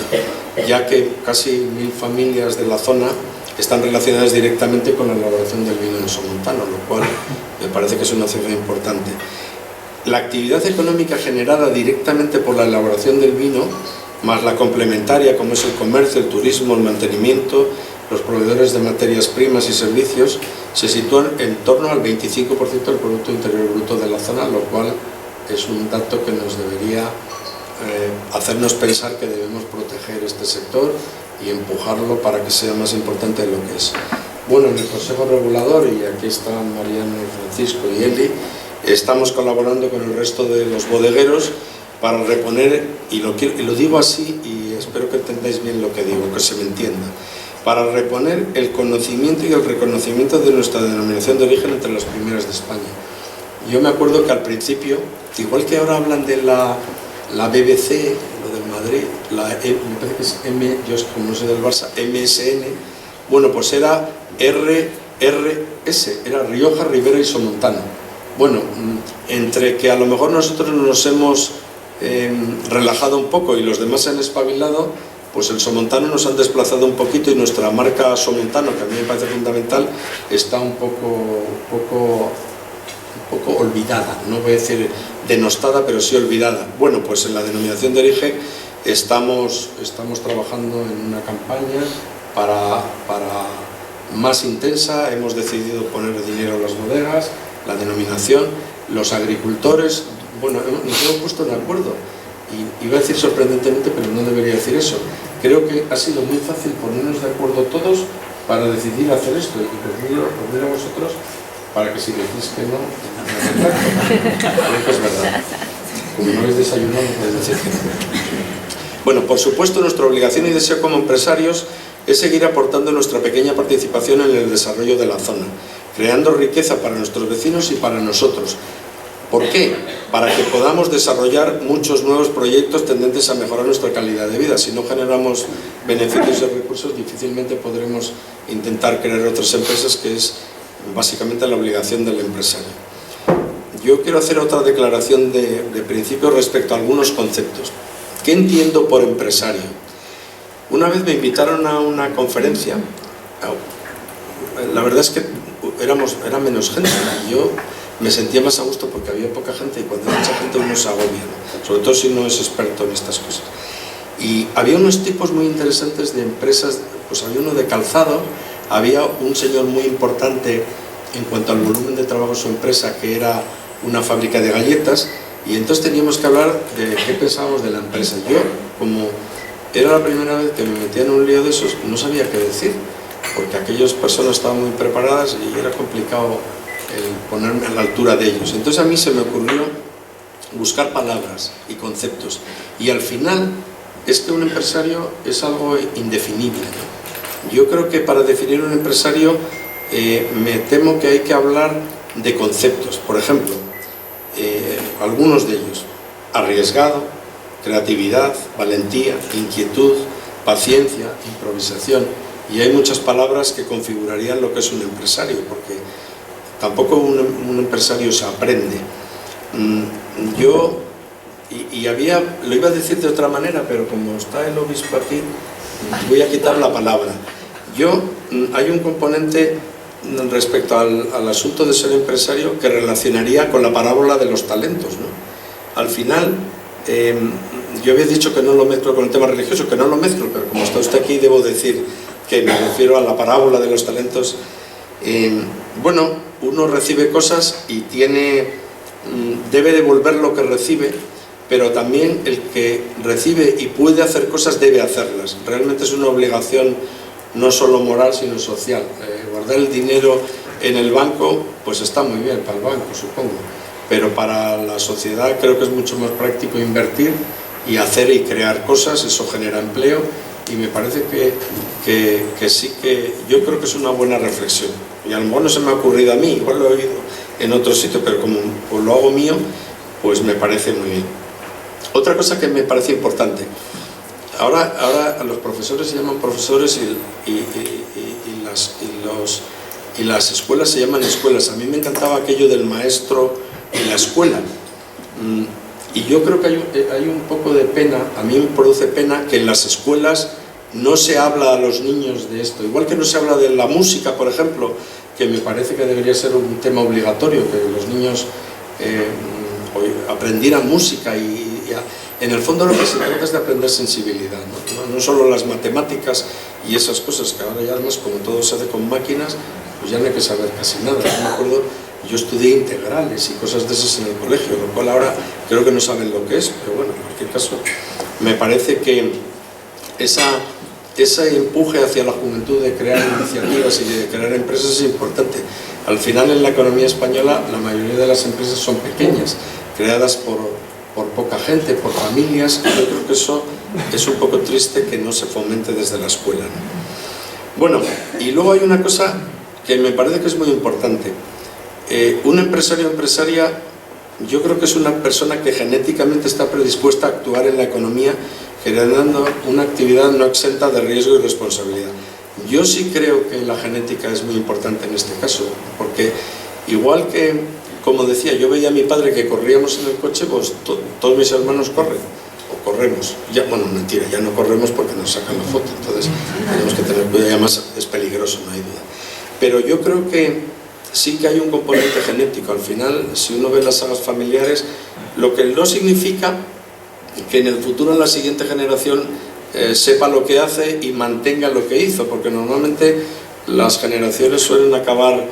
ya que casi 1.000 familias de la zona están relacionadas directamente con la elaboración del vino en Somontano, lo cual me parece que es una cifra importante. La actividad económica generada directamente por la elaboración del vino, más la complementaria como es el comercio, el turismo, el mantenimiento, los proveedores de materias primas y servicios, se sitúan en torno al 25% del Producto Interior Bruto de la zona, lo cual es un dato que nos debería hacernos pensar que debemos proteger este sector y empujarlo para que sea más importante de lo que es. Bueno, en el Consejo Regulador, y aquí están Mariano y Francisco y Eli, estamos colaborando con el resto de los bodegueros para reponer, y lo digo así y espero que entendáis bien lo que digo, que se me entienda, para reponer el conocimiento y el reconocimiento de nuestra denominación de origen entre las primeras de España. Yo me acuerdo que al principio, igual que ahora hablan de la BBC, lo del Madrid, me parece que es yo como no soy del Barça, MSN, bueno, pues era RRS, era Rioja, Ribera y Somontano. Bueno, entre que a lo mejor nosotros nos hemos relajado un poco y los demás se han espabilado, pues el Somontano nos han desplazado un poquito y nuestra marca Somontano, que a mí me parece fundamental, está un poco olvidada, no voy a decir denostada, pero sí olvidada. Bueno, pues en la denominación de origen estamos trabajando en una campaña para más intensa. Hemos decidido poner dinero en las bodegas, la denominación, los agricultores, bueno, nos hemos puesto de acuerdo, y iba a decir sorprendentemente, pero no debería decir eso. creo que ha sido muy fácil ponernos de acuerdo todos para decidir hacer esto, y os miro a vosotros para que si decís que no, creo que es verdad. Como no habéis desayunado, no podéis decir que no. Bueno, por supuesto, nuestra obligación y deseo como empresarios es seguir aportando nuestra pequeña participación en el desarrollo de la zona, creando riqueza para nuestros vecinos y para nosotros. ¿Por qué? Para que podamos desarrollar muchos nuevos proyectos tendentes a mejorar nuestra calidad de vida. Si no generamos beneficios y recursos, difícilmente podremos intentar crear otras empresas, que es básicamente la obligación del empresario. Yo quiero hacer otra declaración de principio respecto a algunos conceptos. ¿Qué entiendo por empresario? Una vez me invitaron a una conferencia. La verdad es que era menos gente, y yo me sentía más a gusto porque había poca gente, y cuando hay mucha gente uno se agobia, ¿no? Sobre todo si no es experto en estas cosas. Y había unos tipos muy interesantes de empresas, pues había uno de calzado, había un señor muy importante en cuanto al volumen de trabajo de su empresa, que era una fábrica de galletas, y entonces teníamos que hablar de qué pensábamos de la empresa. Yo, como era la primera vez que me metía en un lío de esos, no sabía qué decir, porque aquellas personas estaban muy preparadas y era complicado el ponerme a la altura de ellos. Entonces a mí se me ocurrió buscar palabras y conceptos, y al final es que un empresario es algo indefinible, ¿no? Yo creo que para definir un empresario me temo que hay que hablar de conceptos. Por ejemplo, algunos de ellos: arriesgado, creatividad, valentía, inquietud, paciencia, improvisación, y hay muchas palabras que configurarían lo que es un empresario, porque tampoco un empresario se aprende. Yo, lo iba a decir de otra manera, pero como está el obispo aquí, voy a quitar la palabra. Hay un componente respecto al asunto de ser empresario que relacionaría con la parábola de los talentos, ¿no? Al final, yo había dicho que no lo mezclo con el tema religioso, que no lo mezclo, pero como está usted aquí debo decir que me refiero a la parábola de los talentos. Bueno, uno recibe cosas y debe devolver lo que recibe, pero también el que recibe y puede hacer cosas debe hacerlas. Realmente es una obligación no solo moral, sino social. Guardar el dinero en el banco, pues está muy bien para el banco, supongo, pero para la sociedad creo que es mucho más práctico invertir y hacer y crear cosas. Eso genera empleo, y me parece que sí, que yo creo que es una buena reflexión, y a lo mejor no se me ha ocurrido a mí, igual lo he oído en otro sitio, pero como pues lo hago mío, pues me parece muy bien. Otra cosa que me parece importante: ahora a los profesores se llaman profesores y las escuelas se llaman escuelas. A mí me encantaba aquello del maestro en la escuela, y yo creo que hay un poco de pena, a mí me produce pena que en las escuelas no se habla a los niños de esto, igual que no se habla de la música, por ejemplo, que me parece que debería ser un tema obligatorio, que los niños aprendieran música, y en el fondo lo que se trata es de aprender sensibilidad, no solo las matemáticas y esas cosas, que ahora ya además, como todo se hace con máquinas, pues ya no hay que saber casi nada. Yo me acuerdo, yo estudié integrales y cosas de esas en el colegio, lo cual ahora creo que no saben lo que es, pero bueno, en cualquier caso me parece que ese empuje hacia la juventud de crear iniciativas y de crear empresas es importante. Al final, en la economía española la mayoría de las empresas son pequeñas, creadas por poca gente, por familias. Yo creo que eso es un poco triste, que no se fomente desde la escuela, ¿no? Bueno, y luego hay una cosa que me parece que es muy importante. Un empresario o empresaria, yo creo que es una persona que genéticamente está predispuesta a actuar en la economía, generando una actividad no exenta de riesgo y responsabilidad. Yo sí creo que la genética es muy importante en este caso, porque igual que, como decía, yo veía a mi padre que corríamos en el coche, pues todos mis hermanos corren, o corremos. Ya, bueno, mentira, ya no corremos porque nos sacan la foto, entonces tenemos que tener cuidado, y además es peligroso, no hay duda. Pero yo creo que sí que hay un componente genético. Al final, si uno ve las sagas familiares, lo que no significa que en el futuro la siguiente generación sepa lo que hace y mantenga lo que hizo, porque normalmente las generaciones suelen acabar,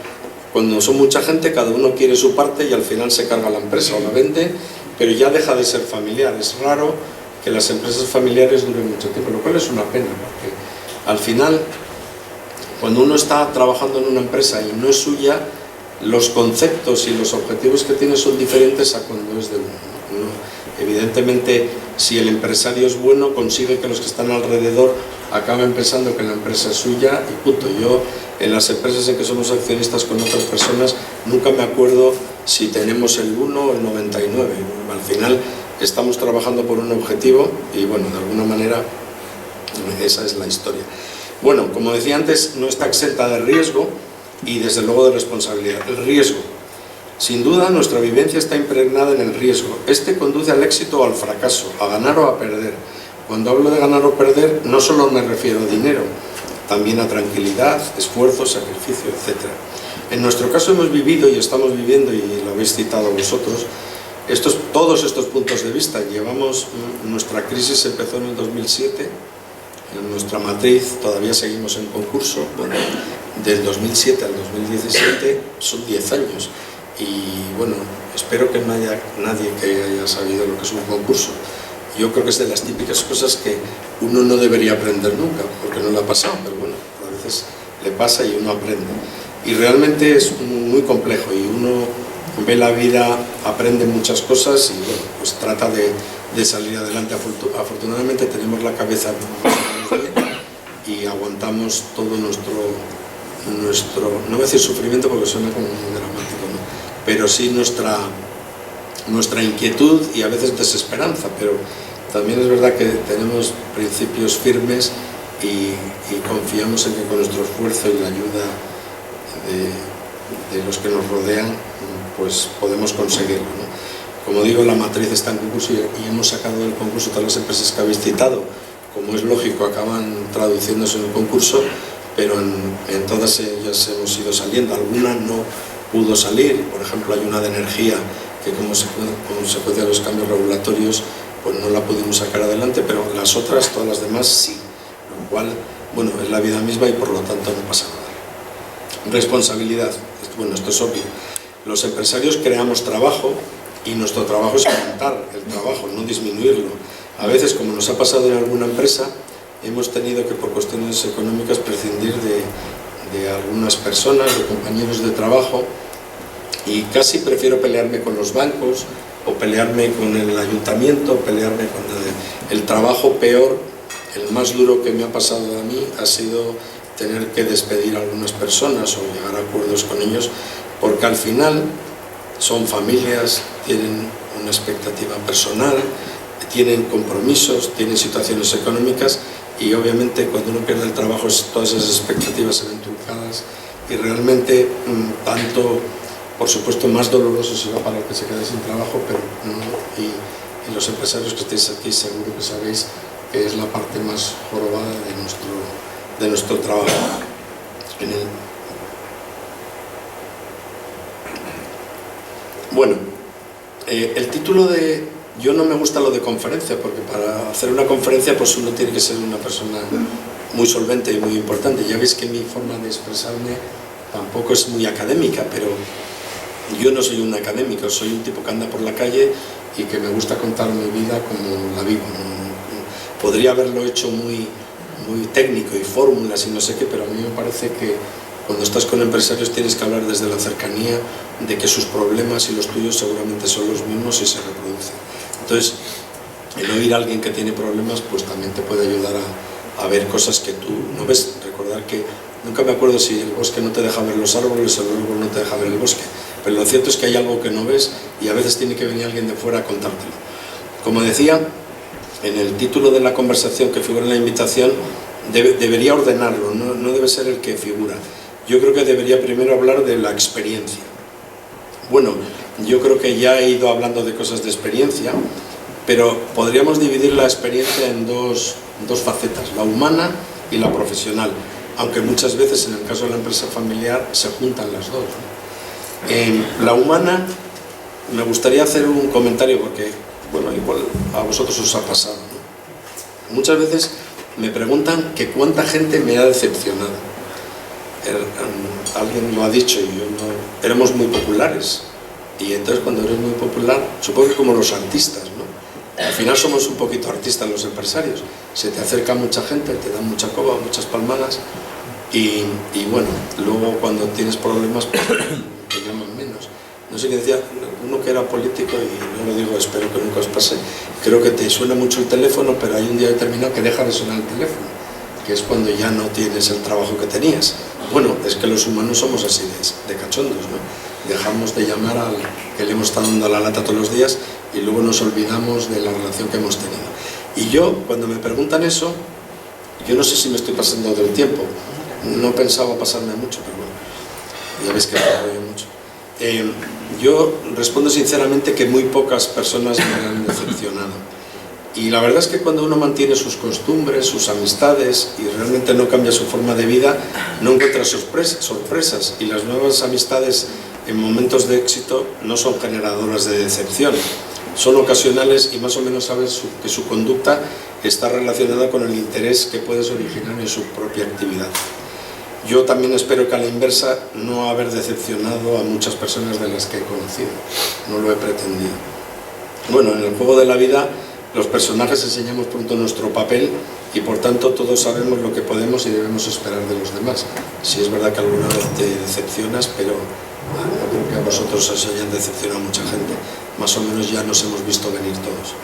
cuando son mucha gente, cada uno quiere su parte y al final se carga la empresa o la vende, pero ya deja de ser familiar. Es raro que las empresas familiares duren mucho tiempo, lo cual es una pena, porque al final, cuando uno está trabajando en una empresa y no es suya, los conceptos y los objetivos que tiene son diferentes a cuando es de uno, ¿no? Evidentemente, si el empresario es bueno, consigue que los que están alrededor acaben pensando que la empresa es suya y punto. Yo, en las empresas en que somos accionistas con otras personas, nunca me acuerdo si tenemos el 1 o el 99. Al final, estamos trabajando por un objetivo y, bueno, de alguna manera, esa es la historia. Bueno, como decía antes, no está exenta de riesgo y, desde luego, de responsabilidad. El riesgo. Sin duda, nuestra vivencia está impregnada en el riesgo. Este conduce al éxito o al fracaso, a ganar o a perder. Cuando hablo de ganar o perder, no solo me refiero a dinero, también a tranquilidad, esfuerzo, sacrificio, etc. En nuestro caso hemos vivido y estamos viviendo, y lo habéis citado vosotros, todos estos puntos de vista. Nuestra crisis empezó en el 2007, en nuestra matriz todavía seguimos en concurso. Bueno, del 2007 al 2017 son 10 años. Y bueno, espero que no haya nadie que haya sabido lo que es un concurso. Yo creo que es de las típicas cosas que uno no debería aprender nunca, porque no le ha pasado, pero bueno, a veces le pasa y uno aprende. Y realmente es muy complejo y uno ve la vida, aprende muchas cosas y bueno, pues trata de salir adelante. Afortunadamente tenemos la cabeza bien y aguantamos todo nuestro, no voy a decir sufrimiento porque suena como muy dramático, ¿no? Pero sí nuestra inquietud y a veces desesperanza, pero también es verdad que tenemos principios firmes y confiamos en que con nuestro esfuerzo y la ayuda de los que nos rodean, pues podemos conseguirlo, ¿no? Como digo, la matriz está en concurso y hemos sacado del concurso todas las empresas que habéis citado. Como es lógico, acaban traduciéndose en el concurso, pero en todas ellas hemos ido saliendo. Alguna no pudo salir, por ejemplo hay una de energía que como consecuencia de los cambios regulatorios pues no la pudimos sacar adelante, pero las otras, todas las demás sí, lo cual, bueno, es la vida misma y por lo tanto no pasa nada. Responsabilidad, bueno, esto es obvio. Los empresarios creamos trabajo y nuestro trabajo es aumentar el trabajo, no disminuirlo. A veces, como nos ha pasado en alguna empresa, hemos tenido que por cuestiones económicas prescindir de algunas personas, de compañeros de trabajo, y casi prefiero pelearme con los bancos o pelearme con el ayuntamiento, pelearme con el trabajo peor. El más duro que me ha pasado a mí ha sido tener que despedir a algunas personas o llegar a acuerdos con ellos, porque al final son familias, tienen una expectativa personal, tienen compromisos, tienen situaciones económicas y obviamente cuando uno pierde el trabajo todas esas expectativas se ven truncadas y realmente tanto, por supuesto, más doloroso será para el que se quede sin trabajo, pero y los empresarios que estéis aquí seguro que sabéis que es la parte más jorobada de nuestro trabajo. Bueno, el título de... Yo no me gusta lo de conferencia, porque para hacer una conferencia pues uno tiene que ser una persona muy solvente y muy importante. Ya veis que mi forma de expresarme tampoco es muy académica, pero yo no soy un académico, soy un tipo que anda por la calle y que me gusta contar mi vida como la vivo. Podría haberlo hecho muy técnico y fórmulas y no sé qué, pero a mí me parece que cuando estás con empresarios tienes que hablar desde la cercanía de que sus problemas y los tuyos seguramente son los mismos y se reproducen. Entonces, el oír a alguien que tiene problemas pues también te puede ayudar a ver cosas que tú no ves. Recordar que nunca me acuerdo si el bosque no te deja ver los árboles o el árbol no te deja ver el bosque, pero lo cierto es que hay algo que no ves y a veces tiene que venir alguien de fuera a contártelo. Como decía, en el título de la conversación que figura en la invitación debería ordenarlo, no debe ser el que figura. Yo creo que debería primero hablar de la experiencia. Bueno, yo creo que ya he ido hablando de cosas de experiencia, pero podríamos dividir la experiencia en dos facetas, la humana y la profesional, aunque muchas veces en el caso de la empresa familiar se juntan las dos, ¿no? En la humana me gustaría hacer un comentario porque, bueno, igual a vosotros os ha pasado, ¿no? Muchas veces me preguntan que cuánta gente me ha decepcionado. Alguien lo ha dicho y yo no... Éramos muy populares y entonces cuando eres muy popular, supongo que como los artistas, ¿no? Al final somos un poquito artistas los empresarios, se te acerca mucha gente, te dan mucha coba, muchas palmadas y bueno, luego cuando tienes problemas pues, te llaman menos. No sé qué decía, uno que era político, y no lo digo, espero que nunca os pase, creo que te suena mucho el teléfono, pero hay un día determinado que deja de sonar el teléfono, que es cuando ya no tienes el trabajo que tenías. Bueno, es que los humanos somos así de cachondos, ¿no? Dejamos de llamar al que le hemos estado dando la lata todos los días y luego nos olvidamos de la relación que hemos tenido. Y yo, cuando me preguntan eso, yo no sé si me estoy pasando del tiempo, no pensaba pasarme mucho, pero bueno, ya ves que me rollo mucho. Yo respondo sinceramente que muy pocas personas me han decepcionado. Y la verdad es que cuando uno mantiene sus costumbres, sus amistades y realmente no cambia su forma de vida, no encuentra sorpresas. Y las nuevas amistades en momentos de éxito no son generadoras de decepción. Son ocasionales y más o menos sabes que su conducta está relacionada con el interés que puedes originar en su propia actividad. Yo también espero que a la inversa no haber decepcionado a muchas personas de las que he conocido. No lo he pretendido. Bueno, en el juego de la vida los personajes enseñamos pronto nuestro papel y por tanto todos sabemos lo que podemos y debemos esperar de los demás. Sí es verdad que alguna vez te decepcionas, pero no creo que a vosotros os hayan decepcionado mucha gente. Más o menos ya nos hemos visto venir todos.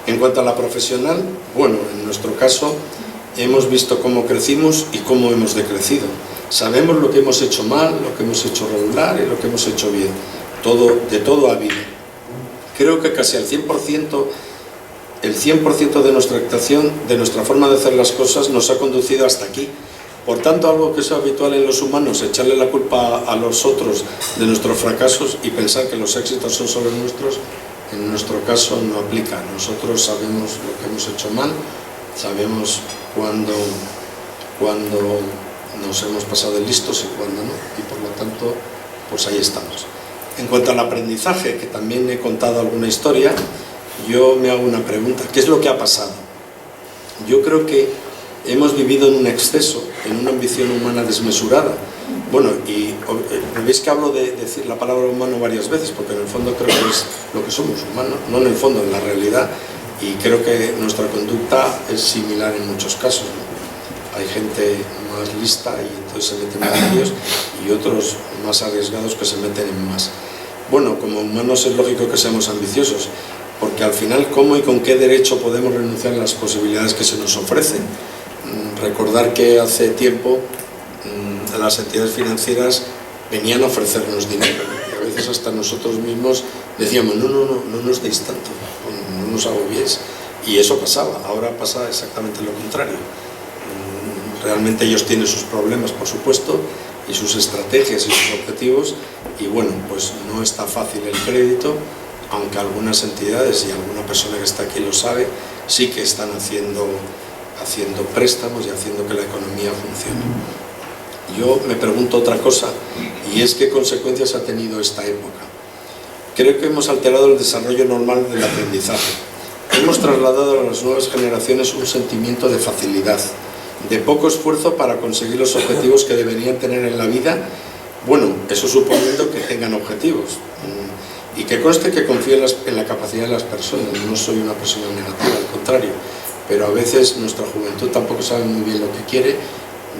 En cuanto a la profesional, bueno, en nuestro caso hemos visto cómo crecimos y cómo hemos decrecido. Sabemos lo que hemos hecho mal, lo que hemos hecho regular y lo que hemos hecho bien. De todo ha habido. Creo que casi al 100%, el 100% de nuestra actuación, de nuestra forma de hacer las cosas, nos ha conducido hasta aquí. Por tanto, algo que es habitual en los humanos, echarle la culpa a los otros de nuestros fracasos y pensar que los éxitos son solo nuestros, en nuestro caso no aplica. Nosotros sabemos lo que hemos hecho mal, sabemos cuándo nos hemos pasado de listos y cuándo no, y por lo tanto, pues ahí estamos. En cuanto al aprendizaje, que también he contado alguna historia, yo me hago una pregunta: ¿qué es lo que ha pasado? Yo creo que hemos vivido en un exceso, en una ambición humana desmesurada. Bueno, y veis que hablo de decir la palabra humano varias veces, porque en el fondo creo que es lo que somos, humanos, no en el fondo, en la realidad, y creo que nuestra conducta es similar en muchos casos, ¿no? Hay gente más lista y entonces se meten en ellos, y otros más arriesgados que se meten en más. Bueno, como humanos es lógico que seamos ambiciosos, porque al final, ¿cómo y con qué derecho podemos renunciar a las posibilidades que se nos ofrecen? Recordar que hace tiempo las entidades financieras venían a ofrecernos dinero y a veces hasta nosotros mismos decíamos no nos deis tanto, no nos agobiéis, y eso pasaba. Ahora pasa exactamente lo contrario. Realmente ellos tienen sus problemas, por supuesto, y sus estrategias y sus objetivos, y bueno, pues no está fácil el crédito, aunque algunas entidades y alguna persona que está aquí lo sabe, sí que están haciendo préstamos y haciendo que la economía funcione. Yo me pregunto otra cosa, y es qué consecuencias ha tenido esta época. Creo que hemos alterado el desarrollo normal del aprendizaje. Hemos trasladado a las nuevas generaciones un sentimiento de facilidad, de poco esfuerzo para conseguir los objetivos que deberían tener en la vida. Bueno, eso suponiendo que tengan objetivos. Y que conste que confío en la capacidad de las personas, no soy una persona negativa, al contrario, pero a veces nuestra juventud tampoco sabe muy bien lo que quiere.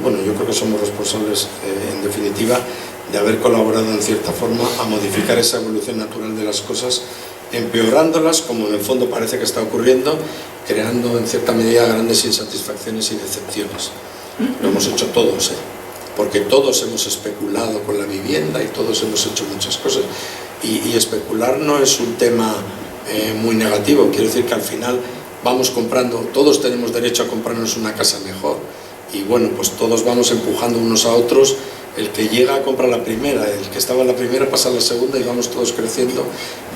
Bueno, yo creo que somos responsables, en definitiva, de haber colaborado en cierta forma a modificar esa evolución natural de las cosas, empeorándolas, como en el fondo parece que está ocurriendo, creando en cierta medida grandes insatisfacciones y decepciones. Lo hemos hecho todos, porque todos hemos especulado con la vivienda y todos hemos hecho muchas cosas. Y especular no es un tema muy negativo, quiero decir que al final vamos comprando, todos tenemos derecho a comprarnos una casa mejor, y bueno, pues todos vamos empujando unos a otros. El que llega a comprar la primera, el que estaba en la primera pasa a la segunda y vamos todos creciendo.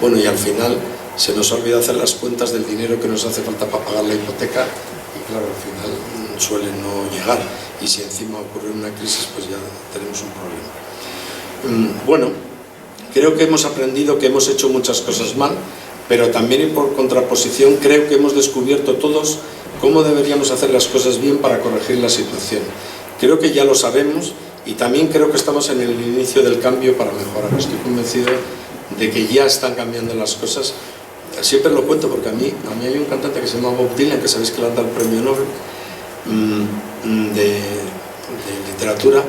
Bueno, y al final se nos olvida hacer las cuentas del dinero que nos hace falta para pagar la hipoteca, y claro, al final suele no llegar, y si encima ocurre una crisis, pues ya tenemos un problema. Bueno, creo que hemos aprendido que hemos hecho muchas cosas mal, pero también, y por contraposición, creo que hemos descubierto todos cómo deberíamos hacer las cosas bien para corregir la situación. Creo que ya lo sabemos, y también creo que estamos en el inicio del cambio para mejorar. Estoy convencido de que ya están cambiando las cosas. siempre lo cuento porque a mí hay un cantante que se llama Bob Dylan, que sabéis que le han dado el premio Nobel de literatura,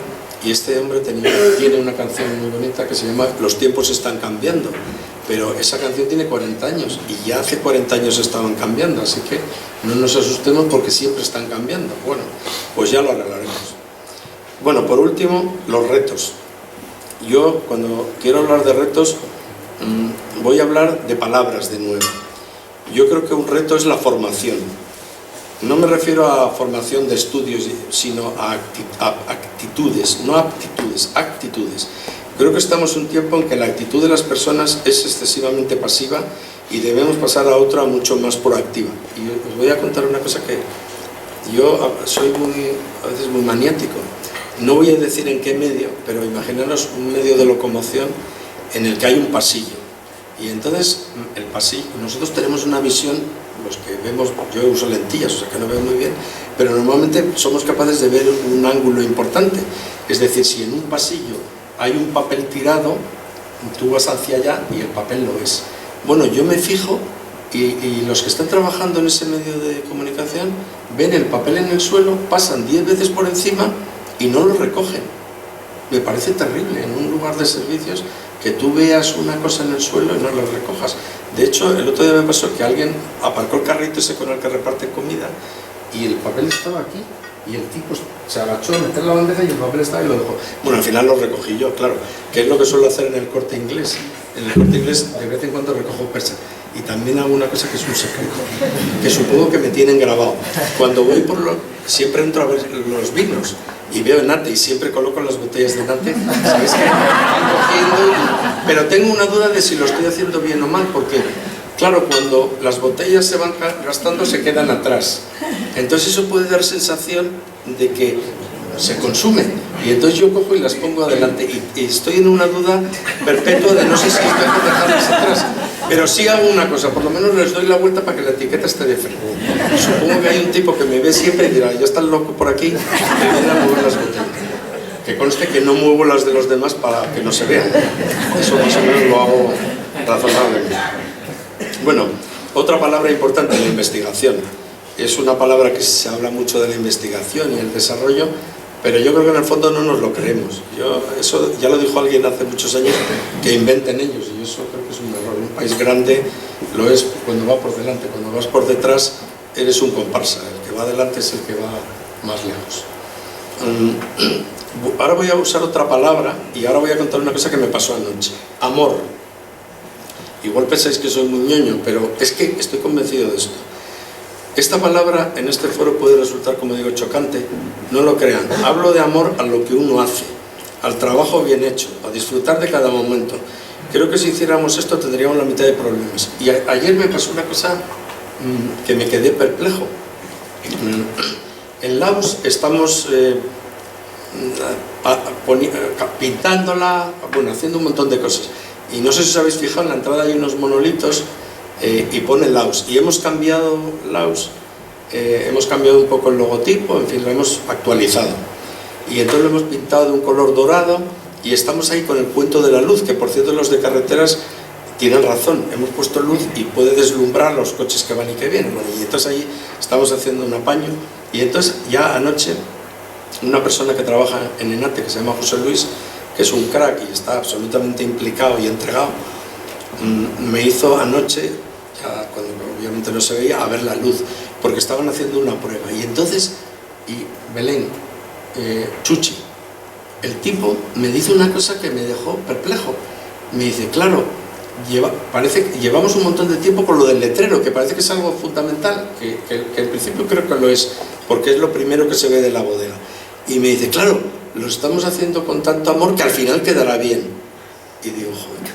y este hombre tiene una canción muy bonita que se llama Los tiempos están cambiando, pero esa canción tiene 40 años y ya hace 40 años estaban cambiando, así que no nos asustemos porque siempre están cambiando. Bueno, pues ya lo arreglaremos. Bueno, por último, los retos. Yo, cuando quiero hablar de retos, voy a hablar de palabras de nuevo. Yo creo que un reto es la formación. No me refiero a formación de estudios, sino a actitudes, no aptitudes, actitudes. Creo que estamos en un tiempo en que la actitud de las personas es excesivamente pasiva y debemos pasar a otra mucho más proactiva. Y os voy a contar una cosa que yo soy a veces muy maniático. No voy a decir en qué medio, pero imaginaros un medio de locomoción en el que hay un pasillo. Y entonces el pasillo, nosotros tenemos una visión, los que vemos, yo uso lentillas, o sea que no veo muy bien, pero normalmente somos capaces de ver un ángulo importante. Es decir, si en un pasillo hay un papel tirado, tú vas hacia allá y el papel lo ves. Bueno, yo me fijo y los que están trabajando en ese medio de comunicación ven el papel en el suelo, pasan 10 veces por encima y no lo recogen. Me parece terrible en un lugar de servicios que tú veas una cosa en el suelo y no la recojas. De hecho, el otro día me pasó que alguien aparcó el carrito ese con el que reparte comida y el papel estaba aquí y el tipo se agachó a meter la bandeja y el papel estaba y lo dejó. Bueno, al final lo recogí yo, claro, que es lo que suelo hacer en el Corte Inglés. En el Corte Inglés de vez en cuando recojo persa. Y también hago una cosa que es un secreto, que supongo que me tienen grabado. Cuando voy siempre entro a ver los vinos y veo Enate y siempre coloco las botellas de Enate, ¿sabéis qué? Pero tengo una duda de si lo estoy haciendo bien o mal, porque claro, cuando las botellas se van gastando se quedan atrás. Entonces eso puede dar sensación de que se consumen. Y entonces yo cojo y las pongo adelante y estoy en una duda perpetua de no sé si estoy que dejarlas atrás. Pero sí hago una cosa, por lo menos les doy la vuelta para que la etiqueta esté de frente. Supongo que hay un tipo que me ve siempre y dirá, ya está el loco por aquí, que viene a mover las botellas. Que conste que no muevo las de los demás para que no se vean. Eso más o menos lo hago razonablemente. Bueno, otra palabra importante, la investigación. Es una palabra que se habla mucho de la investigación y el desarrollo, pero yo creo que en el fondo no nos lo creemos. Eso ya lo dijo alguien hace muchos años, que inventen ellos, y eso creo que es un error. Un país grande lo es cuando va por delante, cuando vas por detrás eres un comparsa, el que va adelante es el que va más lejos. Ahora voy a usar otra palabra y ahora voy a contar una cosa que me pasó anoche. Amor. Igual pensáis que soy muy ñoño, pero es que estoy convencido de esto. Esta palabra en este foro puede resultar, como digo, chocante. No lo crean. Hablo de amor a lo que uno hace, al trabajo bien hecho, a disfrutar de cada momento. Creo que si hiciéramos esto tendríamos la mitad de problemas. Y ayer me pasó una cosa que me quedé perplejo. En Laos estamos pintándola, bueno, haciendo un montón de cosas. Y no sé si os habéis fijado, en la entrada hay unos monolitos y pone Laos. Y hemos cambiado Laos, hemos cambiado un poco el logotipo, en fin, lo hemos actualizado. Y entonces lo hemos pintado de un color dorado y estamos ahí con el cuento de la luz, que por cierto los de carreteras tienen razón, hemos puesto luz y puede deslumbrar los coches que van y que vienen. Bueno, y entonces ahí estamos haciendo un apaño y entonces ya anoche una persona que trabaja en Enate, que se llama José Luis, que es un crack y está absolutamente implicado y entregado, me hizo anoche, ya cuando obviamente no se veía, a ver la luz, porque estaban haciendo una prueba. Y entonces, Belén, Chuchi, el tipo me dice una cosa que me dejó perplejo. Me dice, claro, parece que llevamos un montón de tiempo con lo del letrero, que parece que es algo fundamental, que en principio creo que lo es, porque es lo primero que se ve de la bodega. Y me dice, claro, lo estamos haciendo con tanto amor que al final quedará bien. Y digo, joder,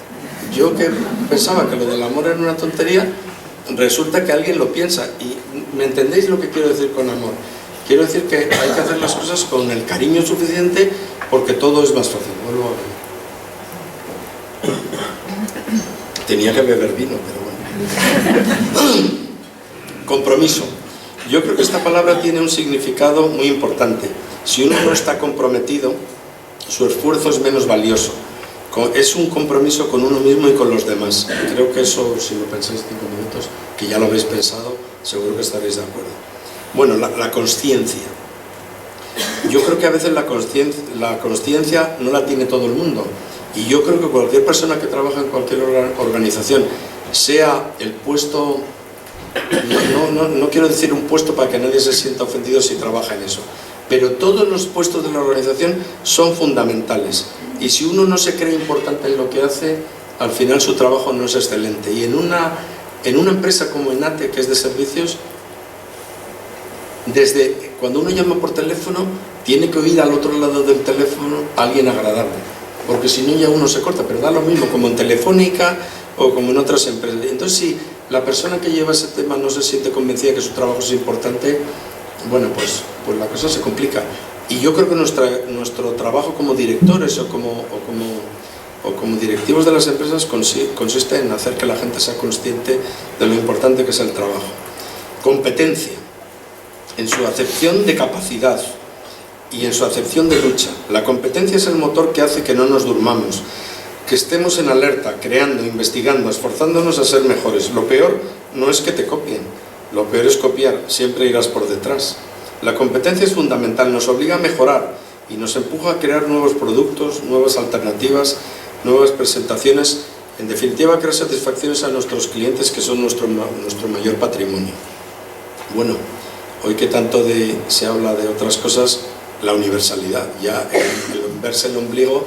yo que pensaba que lo del amor era una tontería, resulta que alguien lo piensa. Y ¿me entendéis lo que quiero decir con amor? Quiero decir que hay que hacer las cosas con el cariño suficiente porque todo es más fácil. Vuelvo a ver. Tenía que beber vino, pero bueno. Compromiso. Yo creo que esta palabra tiene un significado muy importante. Si uno no está comprometido, su esfuerzo es menos valioso. Es un compromiso con uno mismo y con los demás. Creo que eso, si lo pensáis 5 minutos, que ya lo habéis pensado, seguro que estaréis de acuerdo. Bueno, la consciencia. Yo creo que a veces la consciencia no la tiene todo el mundo. Y yo creo que cualquier persona que trabaja en cualquier organización, sea el puesto, no quiero decir un puesto para que nadie se sienta ofendido si trabaja en eso, pero todos los puestos de la organización son fundamentales. Y si uno no se cree importante en lo que hace, al final su trabajo no es excelente. Y en una empresa como Enate, que es de servicios, desde cuando uno llama por teléfono, tiene que oír al otro lado del teléfono a alguien agradable, porque si no ya uno se corta, pero da lo mismo como en Telefónica o como en otras empresas. Entonces, si la persona que lleva ese tema no se siente convencida que su trabajo es importante, bueno, pues la cosa se complica. Y yo creo que nuestro trabajo como directores o como directivos de las empresas consiste en hacer que la gente sea consciente de lo importante que es el trabajo. Competencia, en su acepción de capacidad y en su acepción de lucha. La competencia es el motor que hace que no nos durmamos, que estemos en alerta, creando, investigando, esforzándonos a ser mejores. Lo peor no es que te copien, lo peor es copiar, siempre irás por detrás. La competencia es fundamental, nos obliga a mejorar y nos empuja a crear nuevos productos, nuevas alternativas, nuevas presentaciones, en definitiva a crear satisfacciones a nuestros clientes, que son nuestro mayor patrimonio. Bueno, hoy que tanto se habla de otras cosas, la universalidad, ya el verse el ombligo,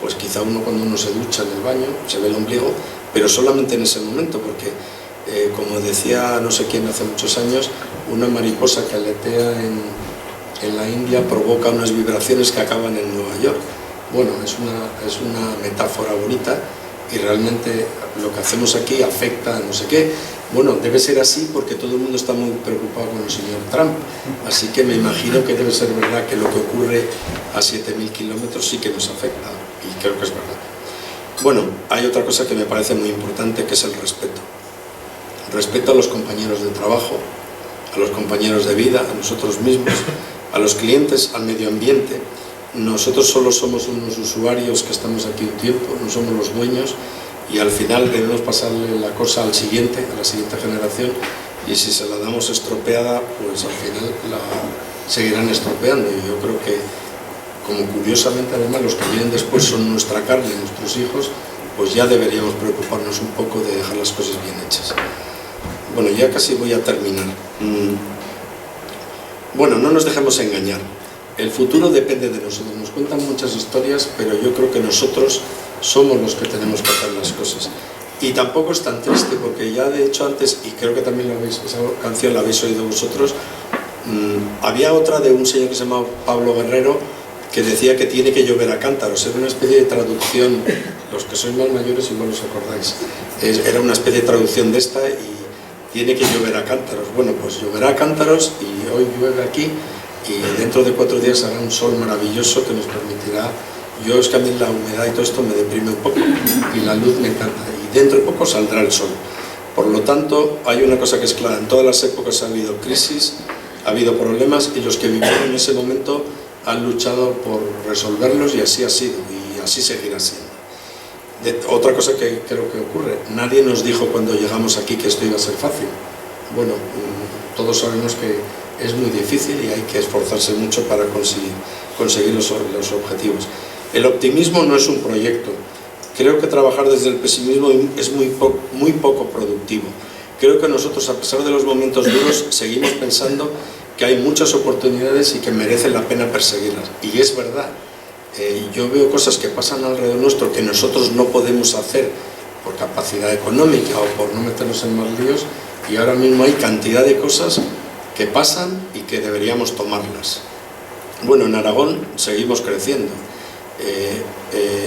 pues quizá uno cuando uno se ducha en el baño se ve el ombligo, pero solamente en ese momento, porque como decía no sé quién hace muchos años, una mariposa que aletea en la India provoca unas vibraciones que acaban en Nueva York. Bueno, es una metáfora bonita y realmente lo que hacemos aquí afecta a no sé qué. Bueno, debe ser así porque todo el mundo está muy preocupado con el señor Trump, así que me imagino que debe ser verdad que lo que ocurre a 7.000 kilómetros sí que nos afecta, y creo que es verdad. Bueno, hay otra cosa que me parece muy importante, que es el respeto. Respeto a los compañeros de trabajo, a los compañeros de vida, a nosotros mismos, a los clientes, al medio ambiente. Nosotros solo somos unos usuarios que estamos aquí un tiempo, no somos los dueños, y al final debemos pasarle la cosa a la siguiente generación, y si se la damos estropeada, pues al final la seguirán estropeando. Y yo creo que, como curiosamente además los que vienen después son nuestra carne, nuestros hijos, pues ya deberíamos preocuparnos un poco de dejar las cosas bien hechas. Bueno, ya casi voy a terminar. Bueno, no nos dejemos engañar. El futuro depende de nosotros. Nos cuentan muchas historias, pero yo creo que nosotros somos los que tenemos que hacer las cosas. Y tampoco es tan triste, porque ya de hecho antes, y creo que también esa canción la habéis oído vosotros, había otra de un señor que se llamaba Pablo Guerrero, que decía que tiene que llover a cántaros. Era una especie de traducción, los que sois más mayores igual os acordáis, era una especie de traducción de esta, y tiene que llover a cántaros. Bueno, pues lloverá a cántaros, y hoy llueve aquí, y dentro de 4 días hará un sol maravilloso que nos permitirá. Yo es que a mí la humedad y todo esto me deprime un poco, y la luz me encanta, y dentro de poco saldrá el sol. Por lo tanto, hay una cosa que es clara: en todas las épocas ha habido crisis, ha habido problemas, y los que vivieron en ese momento han luchado por resolverlos, y así ha sido, y así seguirá siendo. Otra cosa que creo que ocurre: nadie nos dijo cuando llegamos aquí que esto iba a ser fácil. Bueno, todos sabemos que es muy difícil y hay que esforzarse mucho para conseguir los objetivos. El optimismo no es un proyecto. Creo que trabajar desde el pesimismo es muy poco productivo. Creo que nosotros, a pesar de los momentos duros, seguimos pensando que hay muchas oportunidades y que merece la pena perseguirlas. Y es verdad. Yo veo cosas que pasan alrededor nuestro que nosotros no podemos hacer por capacidad económica o por no meternos en más líos, y ahora mismo hay cantidad de cosas que pasan y que deberíamos tomarlas. Bueno, en Aragón seguimos creciendo.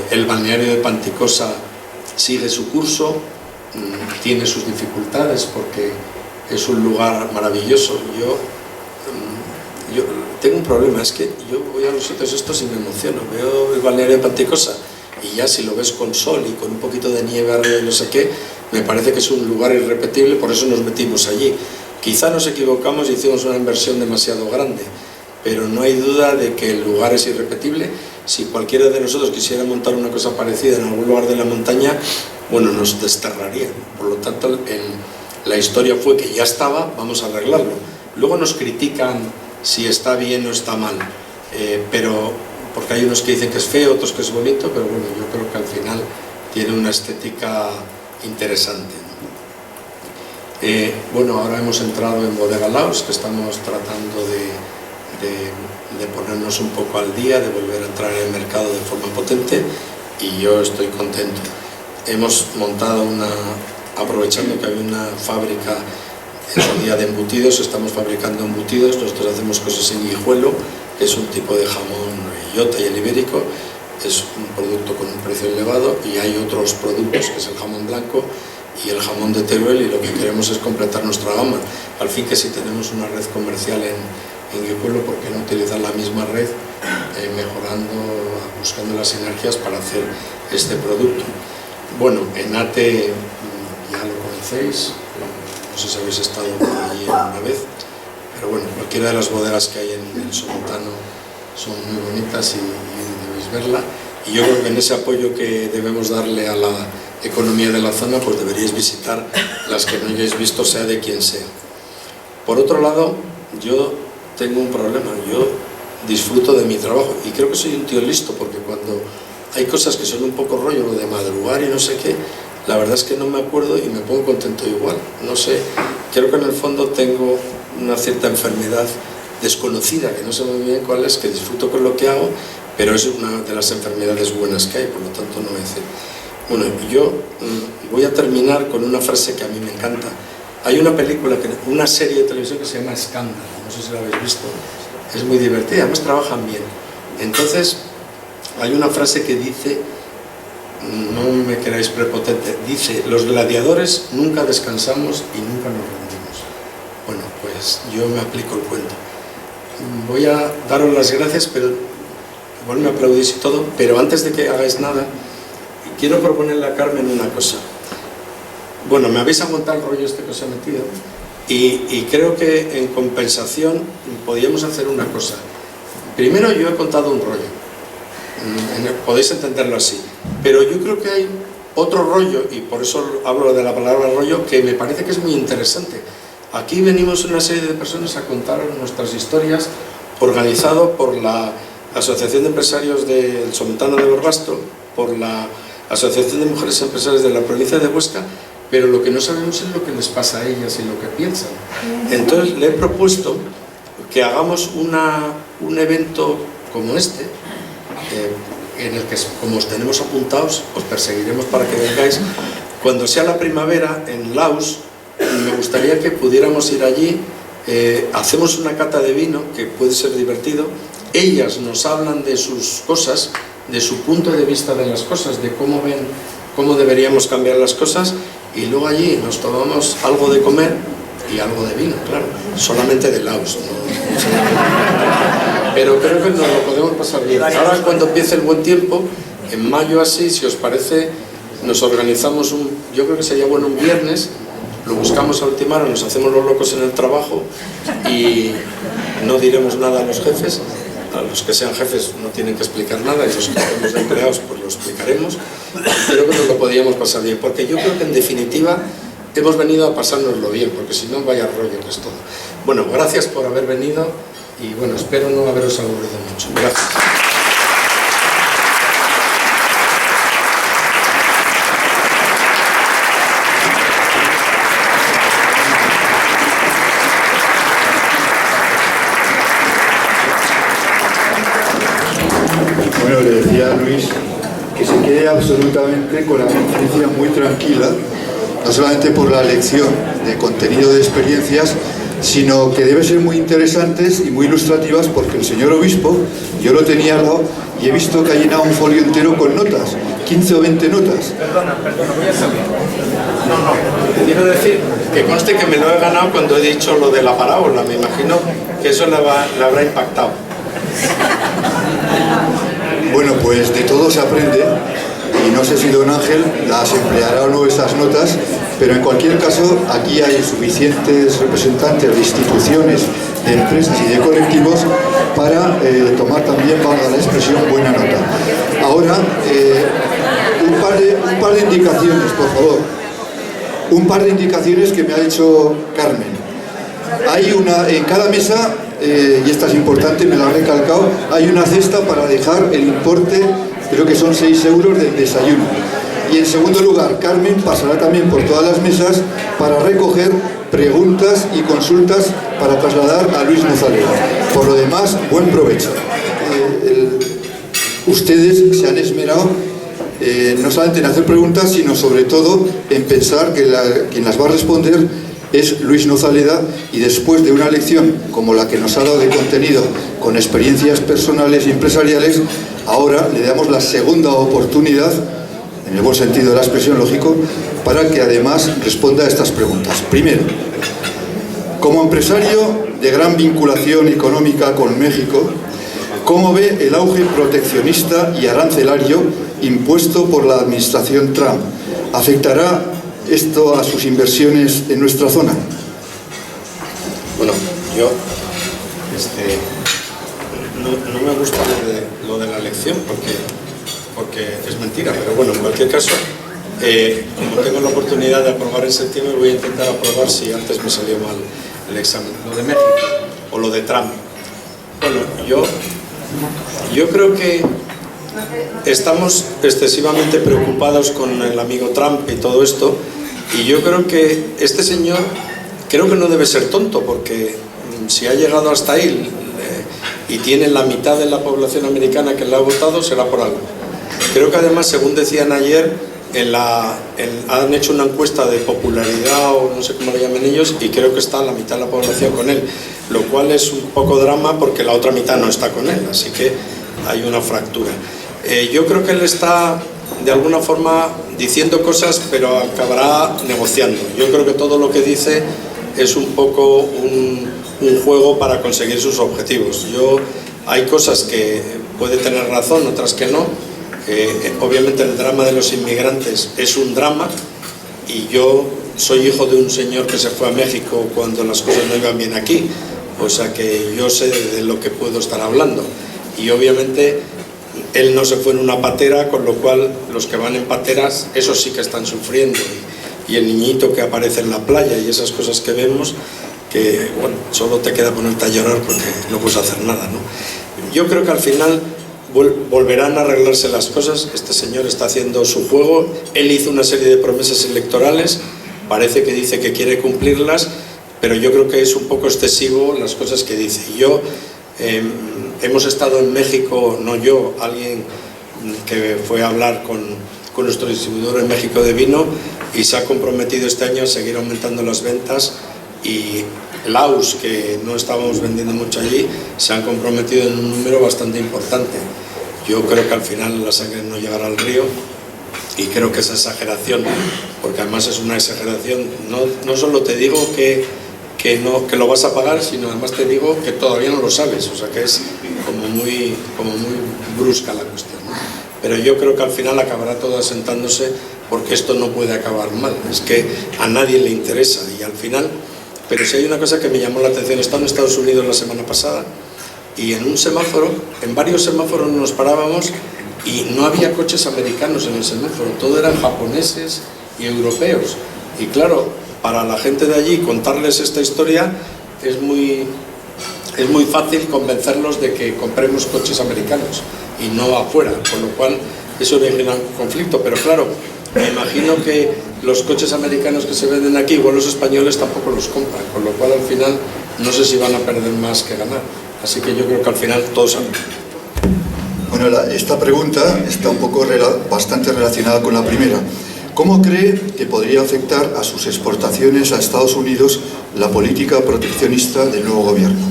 El balneario de Panticosa sigue su curso, tiene sus dificultades porque es un lugar maravilloso. Yo tengo un problema, es que yo voy a los sitios estos y me emociono. Veo el balneario de Panticosa y ya si lo ves con sol y con un poquito de nieve arriba y no sé qué, me parece que es un lugar irrepetible, por eso nos metimos allí. Quizá nos equivocamos y hicimos una inversión demasiado grande, pero no hay duda de que el lugar es irrepetible. Si cualquiera de nosotros quisiera montar una cosa parecida en algún lugar de la montaña, bueno, nos desterraría. Por lo tanto, la historia fue que ya estaba, vamos a arreglarlo. Luego nos critican si está bien o está mal, pero porque hay unos que dicen que es feo, otros que es bonito, pero bueno, yo creo que al final tiene una estética interesante. Bueno, ahora hemos entrado en Bodega Laus, que estamos tratando de ponernos un poco al día, de volver a entrar en el mercado de forma potente, y yo estoy contento. Hemos montado aprovechando que había una fábrica en su día de embutidos, estamos fabricando embutidos. Nosotros hacemos cosas en guijuelo, que es un tipo de jamón Jota y el ibérico, es un producto con un precio elevado, y hay otros productos, que es el jamón blanco y el jamón de Teruel, y lo que queremos es completar nuestra gama. Al fin, que si tenemos una red comercial en guijuelo, ¿por qué no utilizar la misma red, mejorando, buscando las sinergias para hacer este producto? Bueno, Enate ya lo conocéis, no sé si habéis estado por allí una vez, pero bueno, cualquiera de las bodegas que hay en el Somontano son muy bonitas y debéis verla. Y yo creo que en ese apoyo que debemos darle a la economía de la zona, pues deberíais visitar las que no hayáis visto, sea de quien sea. Por otro lado, yo tengo un problema, yo disfruto de mi trabajo y creo que soy un tío listo, porque cuando hay cosas que son un poco rollo, lo de madrugar y no sé qué, la verdad es que no me acuerdo y me pongo contento igual. No sé, creo que en el fondo tengo una cierta enfermedad desconocida, que no sé muy bien cuál es, que disfruto con lo que hago, pero es una de las enfermedades buenas que hay, por lo tanto no voy a decir. Bueno, yo voy a terminar con una frase que a mí me encanta. Hay una serie de televisión que se llama Escándalo, no sé si la habéis visto, es muy divertida, además trabajan bien. Entonces, hay una frase que dice, no me queráis prepotente, dice: los gladiadores nunca descansamos y nunca nos rendimos. Bueno, pues yo me aplico el cuento. Voy a daros las gracias, pero igual me aplaudís y todo, pero antes de que hagáis nada, quiero proponerle a Carmen una cosa. Bueno, me habéis aguantado el rollo este que os he metido, y creo que en compensación podíamos hacer una cosa. Primero, yo he contado un rollo, podéis entenderlo así, pero yo creo que hay otro rollo, y por eso hablo de la palabra rollo, que me parece que es muy interesante. Aquí venimos una serie de personas a contar nuestras historias, organizado por la Asociación de Empresarios del Somontano de Barbastro, por la Asociación de Mujeres Empresarias de la provincia de Huesca, pero lo que no sabemos es lo que les pasa a ellas y lo que piensan. Entonces le he propuesto que hagamos un evento como este, en el que, como os tenemos apuntados, os perseguiremos para que vengáis. Cuando sea la primavera en Laus, me gustaría que pudiéramos ir allí. Hacemos una cata de vino, que puede ser divertido. Ellas nos hablan de sus cosas, de su punto de vista de las cosas, de cómo ven, cómo deberíamos cambiar las cosas, y luego allí nos tomamos algo de comer y algo de vino, claro, solamente de Laus, ¿no? Pero creo que nos lo podemos pasar bien. Ahora, cuando empiece el buen tiempo, en mayo así, si os parece, nos organizamos yo creo que sería bueno un viernes, lo buscamos a última hora, nos hacemos los locos en el trabajo y no diremos nada a los jefes. A los que sean jefes no tienen que explicar nada, y los que estemos de empleados pues lo explicaremos. Creo que nos lo podríamos pasar bien, porque yo creo que en definitiva hemos venido a pasárnoslo bien, porque si no, vaya rollo que es todo. Bueno, gracias por haber venido y bueno, espero no haberos aburrido mucho. Gracias. Bueno, le decía a Luis que se quede absolutamente con la conciencia muy tranquila, no solamente por la lección de contenido de experiencias, sino que debe ser muy interesantes y muy ilustrativas, porque el señor obispo, yo lo tenía al lado y he visto que ha llenado un folio entero con notas, 15 o 20 notas. Perdona, voy a salir. No, quiero decir que conste que me lo he ganado cuando he dicho lo de la parábola, me imagino que eso le habrá impactado. Bueno, pues de todo se aprende, y no sé si don Ángel las empleará o no esas notas, pero en cualquier caso aquí hay suficientes representantes de instituciones de empresas y de colectivos para tomar también, valga la expresión, buena nota. Ahora, un par de indicaciones, por favor. Un par de indicaciones que me ha hecho Carmen. Hay una, en cada mesa, y esta es importante, me la ha recalcado, hay una cesta para dejar el importe, creo que son 6 euros del desayuno. Y en segundo lugar, Carmen pasará también por todas las mesas para recoger preguntas y consultas para trasladar a Luis Nozaleda. Por lo demás, buen provecho. Ustedes se han esmerado no solamente en hacer preguntas, sino sobre todo en pensar que quien las va a responder es Luis Nozaleda, y después de una lección como la que nos ha dado de contenido con experiencias personales y empresariales, ahora le damos la segunda oportunidad, en el buen sentido de la expresión, lógico, para que además responda a estas preguntas. Primero, como empresario de gran vinculación económica con México, ¿cómo ve el auge proteccionista y arancelario impuesto por la administración Trump? ¿Afectará esto a sus inversiones en nuestra zona? Bueno, yo no me gusta lo de la elección porque es mentira, pero bueno, en cualquier caso, como tengo la oportunidad de aprobar en septiembre, voy a intentar aprobar si antes me salió mal el examen. Lo de México o lo de Trump. Bueno, yo creo que estamos excesivamente preocupados con el amigo Trump y todo esto, y yo creo que este señor creo que no debe ser tonto, porque si ha llegado hasta ahí y tiene la mitad de la población americana que le ha votado, será por algo. Creo que además, según decían ayer, han hecho una encuesta de popularidad, o no sé cómo le llaman ellos, y creo que está la mitad de la población con él, lo cual es un poco drama porque la otra mitad no está con él, así que hay una fractura. Yo creo que él está de alguna forma diciendo cosas, pero acabará negociando. Yo creo que todo lo que dice es un poco un juego para conseguir sus objetivos. Hay cosas que puede tener razón, otras que no. Obviamente el drama de los inmigrantes es un drama, y yo soy hijo de un señor que se fue a México cuando las cosas no iban bien aquí, o sea que yo sé de lo que puedo estar hablando, y obviamente él no se fue en una patera, con lo cual los que van en pateras, esos sí que están sufriendo, y el niñito que aparece en la playa y esas cosas que vemos, que bueno, solo te queda ponerte a llorar porque no puedes hacer nada, ¿no? Yo creo que al final volverán a arreglarse las cosas. Este señor está haciendo su juego, él hizo una serie de promesas electorales, parece que dice que quiere cumplirlas, pero yo creo que es un poco excesivo las cosas que dice. Hemos estado en México, no yo, alguien que fue a hablar con nuestro distribuidor en México de vino, y se ha comprometido este año a seguir aumentando las ventas, y Laos, que no estábamos vendiendo mucho allí, se han comprometido en un número bastante importante. Yo creo que al final la sangre no llegará al río, y creo que esa exageración, porque además es una exageración, no solo te digo que lo vas a pagar, sino además te digo que todavía no lo sabes, o sea que es como muy brusca la cuestión, ¿no? Pero yo creo que al final acabará todo asentándose, porque esto no puede acabar mal, es que a nadie le interesa, y al final. Pero si hay una cosa que me llamó la atención, estaba en Estados Unidos la semana pasada, y en un semáforo, en varios semáforos nos parábamos, y no había coches americanos en el semáforo, todo eran japoneses y europeos. Y claro, para la gente de allí contarles esta historia es muy fácil convencerlos de que compremos coches americanos y no afuera, con lo cual eso origina un conflicto. Pero claro, me imagino que los coches americanos que se venden aquí, igual los españoles tampoco los compran, con lo cual al final no sé si van a perder más que ganar. Así que yo creo que al final todos saben. Bueno, esta pregunta está un poco bastante relacionada con la primera. ¿Cómo cree que podría afectar a sus exportaciones a Estados Unidos la política proteccionista del nuevo gobierno?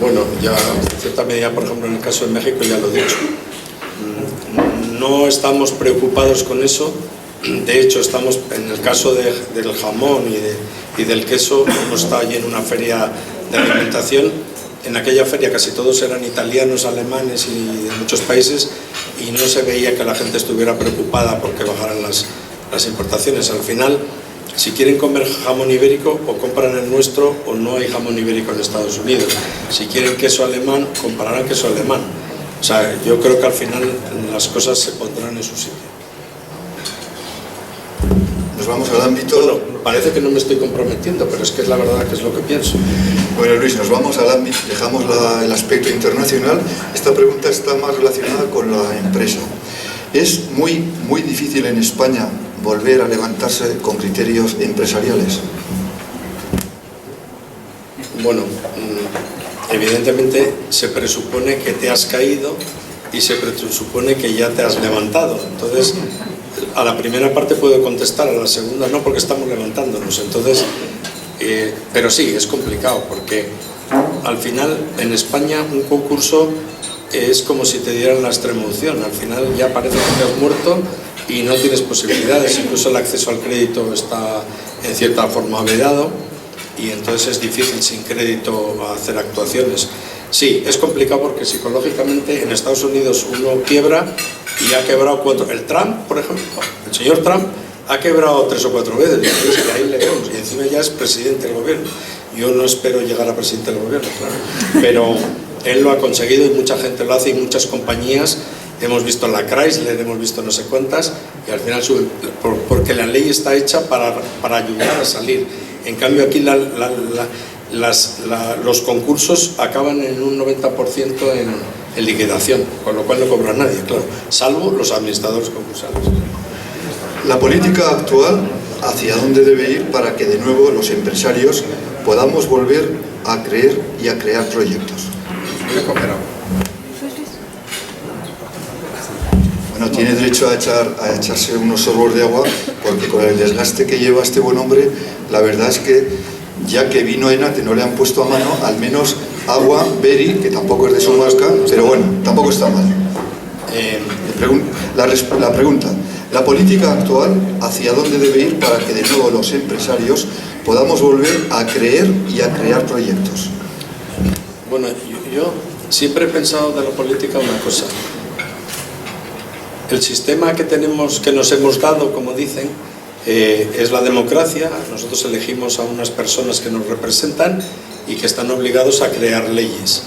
Bueno, ya en cierta medida, por ejemplo, en el caso de México ya lo he dicho. No estamos preocupados con eso. De hecho, estamos en el caso del jamón y del queso, hemos estado allí en una feria de alimentación. En aquella feria casi todos eran italianos, alemanes y de muchos países, y no se veía que la gente estuviera preocupada porque bajaran las importaciones. Al final, Si quieren comer jamón ibérico, o compran el nuestro o no hay jamón ibérico en Estados Unidos. Si quieren queso alemán, comprarán queso alemán. O sea, yo creo que al final las cosas se pondrán en su sitio. Nos vamos al ámbito... Bueno, parece que no me estoy comprometiendo, pero es que es la verdad que es lo que pienso. Bueno, Luis, nos vamos al ámbito, dejamos el aspecto internacional. Esta pregunta está más relacionada con la empresa. ¿Es muy difícil en España volver a levantarse con criterios empresariales? Bueno, evidentemente se presupone que te has caído y se presupone que ya te has levantado. Entonces, a la primera parte puedo contestar, a la segunda no, porque estamos levantándonos. Entonces, pero sí, es complicado, porque al final en España un concurso es como si te dieran la extrema-unción. Al final ya parece que te has muerto y no tienes posibilidades. Incluso el acceso al crédito está en cierta forma vedado y entonces es difícil sin crédito hacer actuaciones. Sí, es complicado porque psicológicamente en Estados Unidos uno quiebra y ha quebrado 4. El Trump, por ejemplo, el señor Trump ha quebrado 3 o 4 veces y ahí le vemos, y encima ya es presidente del gobierno. Yo no espero llegar a presidente del gobierno, claro, pero él lo ha conseguido y mucha gente lo hace y muchas compañías. Hemos visto la Chrysler, hemos visto no sé cuántas, y al final porque la ley está hecha para ayudar a salir. En cambio aquí los concursos acaban en un 90% en liquidación, con lo cual no cobra nadie, claro, salvo los administradores concursales. La política actual, ¿hacia dónde debe ir para que de nuevo los empresarios podamos volver a creer y a crear proyectos? Bueno, tiene derecho a echarse unos sorbos de agua, porque con el desgaste que lleva este buen hombre, la verdad es que ya que vino Enate no le han puesto a mano, al menos agua, Beri, que tampoco es de su marca, pero bueno, tampoco está mal. La pregunta, ¿la política actual hacia dónde debe ir para que de nuevo los empresarios podamos volver a creer y a crear proyectos? Bueno, yo siempre he pensado de la política una cosa. El sistema que tenemos, que nos hemos dado, como dicen, es la democracia. Nosotros elegimos a unas personas que nos representan y que están obligados a crear leyes.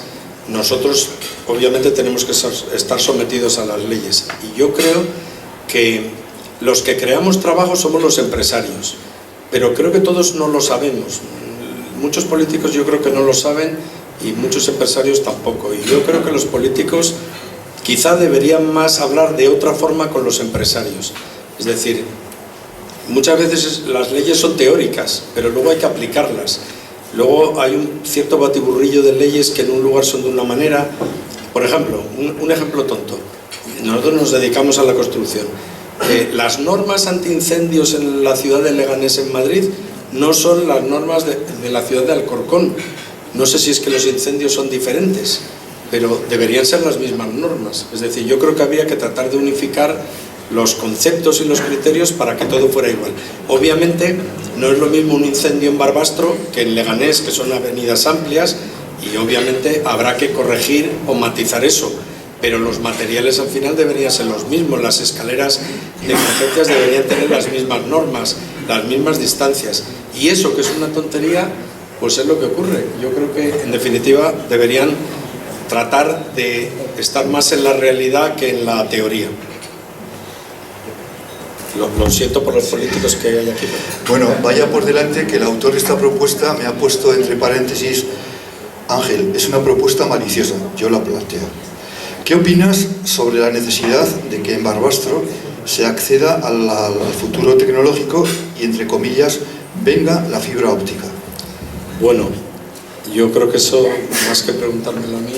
Nosotros, obviamente, tenemos que estar sometidos a las leyes. Y yo creo que los que creamos trabajo somos los empresarios, pero creo que todos no lo sabemos. Muchos políticos yo creo que no lo saben y muchos empresarios tampoco. Y yo creo que los políticos quizá deberían más hablar de otra forma con los empresarios. Es decir, muchas veces las leyes son teóricas, pero luego hay que aplicarlas. Luego hay un cierto batiburrillo de leyes que en un lugar son de una manera. Por ejemplo, un ejemplo tonto. Nosotros nos dedicamos a la construcción. Las normas antiincendios en la ciudad de Leganés, en Madrid, no son las normas de la ciudad de Alcorcón. No sé si es que los incendios son diferentes, pero deberían ser las mismas normas. Es decir, yo creo que habría que tratar de unificar los conceptos y los criterios para que todo fuera igual. Obviamente no es lo mismo un incendio en Barbastro que en Leganés, que son avenidas amplias, y obviamente habrá que corregir o matizar eso, pero los materiales al final deberían ser los mismos. Las escaleras de emergencias deberían tener las mismas normas, las mismas distancias, y eso, que es una tontería, pues es lo que ocurre. Yo creo que en definitiva deberían tratar de estar más en la realidad que en la teoría. Lo siento por los políticos que hay aquí. Bueno, vaya por delante que el autor de esta propuesta me ha puesto entre paréntesis: Ángel, es una propuesta maliciosa, yo la planteo. ¿Qué opinas sobre la necesidad de que en Barbastro se acceda al futuro tecnológico y, entre comillas, venga la fibra óptica? Bueno, yo creo que eso, más que preguntármelo a mí,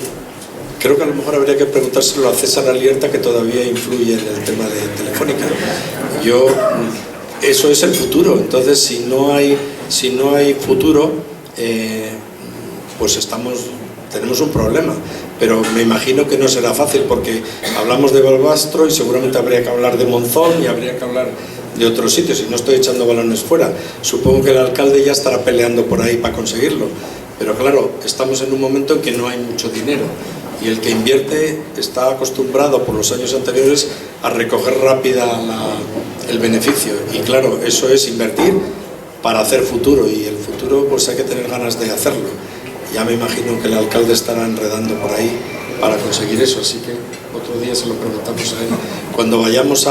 creo que a lo mejor habría que preguntárselo a César Alierta, que todavía influye en el tema de Telefónica. Eso es el futuro. Entonces, si no hay futuro, pues tenemos un problema. Pero me imagino que no será fácil, porque hablamos de Barbastro y seguramente habría que hablar de Monzón y habría que hablar de otros sitios, y no estoy echando balones fuera. Supongo que el alcalde ya estará peleando por ahí para conseguirlo. Pero claro, estamos en un momento en que no hay mucho dinero, y el que invierte está acostumbrado por los años anteriores a recoger rápida el beneficio, y claro, eso es invertir para hacer futuro, y el futuro pues hay que tener ganas de hacerlo. Ya me imagino que el alcalde estará enredando por ahí para conseguir eso, así que otro día se lo preguntamos a él. Cuando vayamos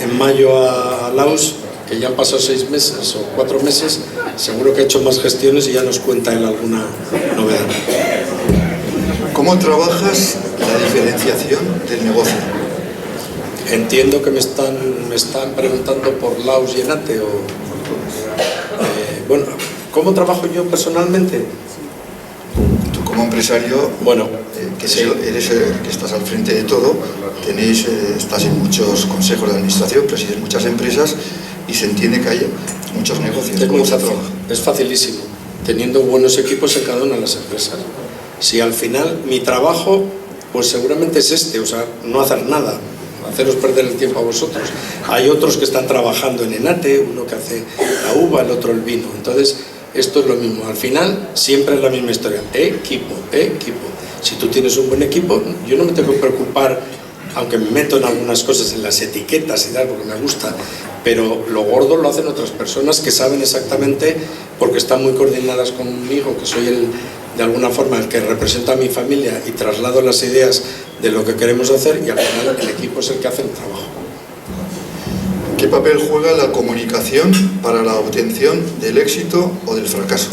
en mayo a Laos, que ya han pasado 6 meses o 4 meses, seguro que ha hecho más gestiones y ya nos cuenta él alguna novedad. ¿Cómo trabajas la diferenciación del negocio? Entiendo que me están preguntando por Laos y Enate, bueno, ¿cómo trabajo yo personalmente? Tú como empresario, Bueno, que sí. eres el que estás al frente de todo, estás en muchos consejos de administración, presides muchas empresas y se entiende que hay muchos negocios. Es muy ¿Cómo se fácil, trabaja? es facilísimo, teniendo buenos equipos en cada una de las empresas. Si al final mi trabajo, pues seguramente es o sea, no hacer nada, haceros perder el tiempo a vosotros. Hay otros que están trabajando en Enate, uno que hace la uva, el otro el vino. Entonces, esto es lo mismo. Al final, siempre es la misma historia. Equipo. Si tú tienes un buen equipo, yo no me tengo que preocupar, aunque me meto en algunas cosas, en las etiquetas y tal, porque me gusta, pero lo gordo lo hacen otras personas que saben exactamente, porque están muy coordinadas conmigo, que soy de alguna forma el que representa a mi familia y traslado las ideas de lo que queremos hacer, y al final el equipo es el que hace el trabajo. ¿Qué papel juega la comunicación para la obtención del éxito o del fracaso?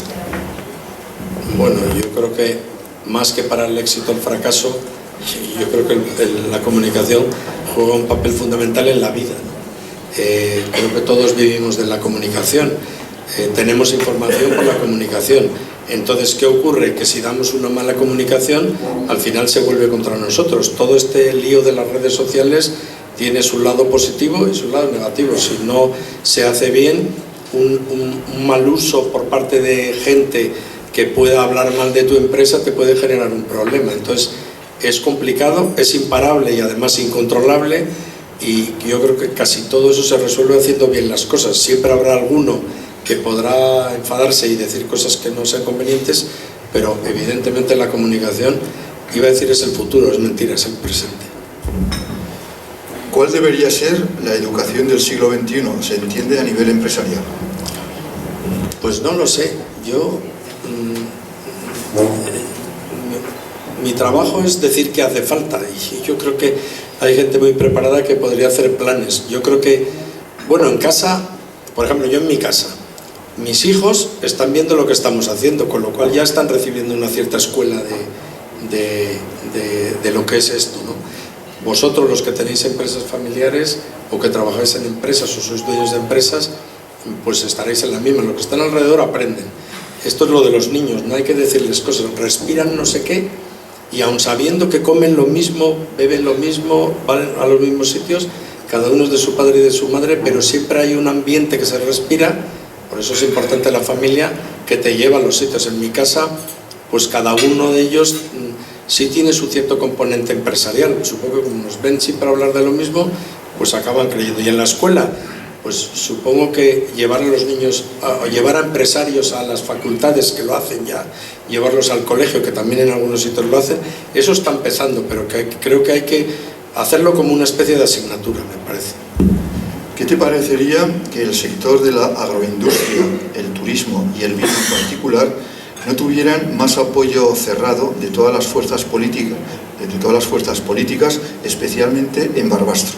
Bueno, yo creo que más que para el éxito o el fracaso, yo creo que la comunicación juega un papel fundamental en la vida, ¿no? Creo que todos vivimos de la comunicación, tenemos información por la comunicación. Entonces, ¿qué ocurre? Que si damos una mala comunicación, al final se vuelve contra nosotros. Todo este lío de las redes sociales tiene su lado positivo y su lado negativo. Si no se hace bien, un mal uso por parte de gente que pueda hablar mal de tu empresa te puede generar un problema. Entonces, es complicado, es imparable y además incontrolable, y yo creo que casi todo eso se resuelve haciendo bien las cosas. Siempre habrá alguno que podrá enfadarse y decir cosas que no sean convenientes, pero evidentemente la comunicación, iba a decir es el futuro, es mentira, es el presente. ¿Cuál debería ser la educación del siglo XXI? ¿Se entiende a nivel empresarial? Pues no lo sé. Yo mi trabajo es decir que hace falta, y yo creo que hay gente muy preparada que podría hacer planes. Yo creo que, bueno, en casa, por ejemplo, yo en mi casa, mis hijos están viendo lo que estamos haciendo, con lo cual ya están recibiendo una cierta escuela de lo que es esto, ¿no? Vosotros, los que tenéis empresas familiares o que trabajáis en empresas o sois dueños de empresas, pues estaréis en la misma. Los que están alrededor aprenden. Esto es lo de los niños, no hay que decirles cosas, respiran no sé qué, y aun sabiendo que comen lo mismo, beben lo mismo, van a los mismos sitios, cada uno es de su padre y de su madre, pero siempre hay un ambiente que se respira. Por eso es importante la familia que te lleva a los sitios. En mi casa, pues cada uno de ellos sí tiene su cierto componente empresarial. Supongo que como nos ven siempre hablar de lo mismo, pues acaban creyendo. Y en la escuela, pues supongo que llevar a los niños, llevar a empresarios a las facultades, que lo hacen ya, llevarlos al colegio, que también en algunos sitios lo hacen, eso está empezando, pero creo que hay que hacerlo como una especie de asignatura, me parece. ¿Qué te parecería que el sector de la agroindustria, el turismo y el vino en particular no tuvieran más apoyo cerrado de todas las fuerzas políticas, especialmente en Barbastro?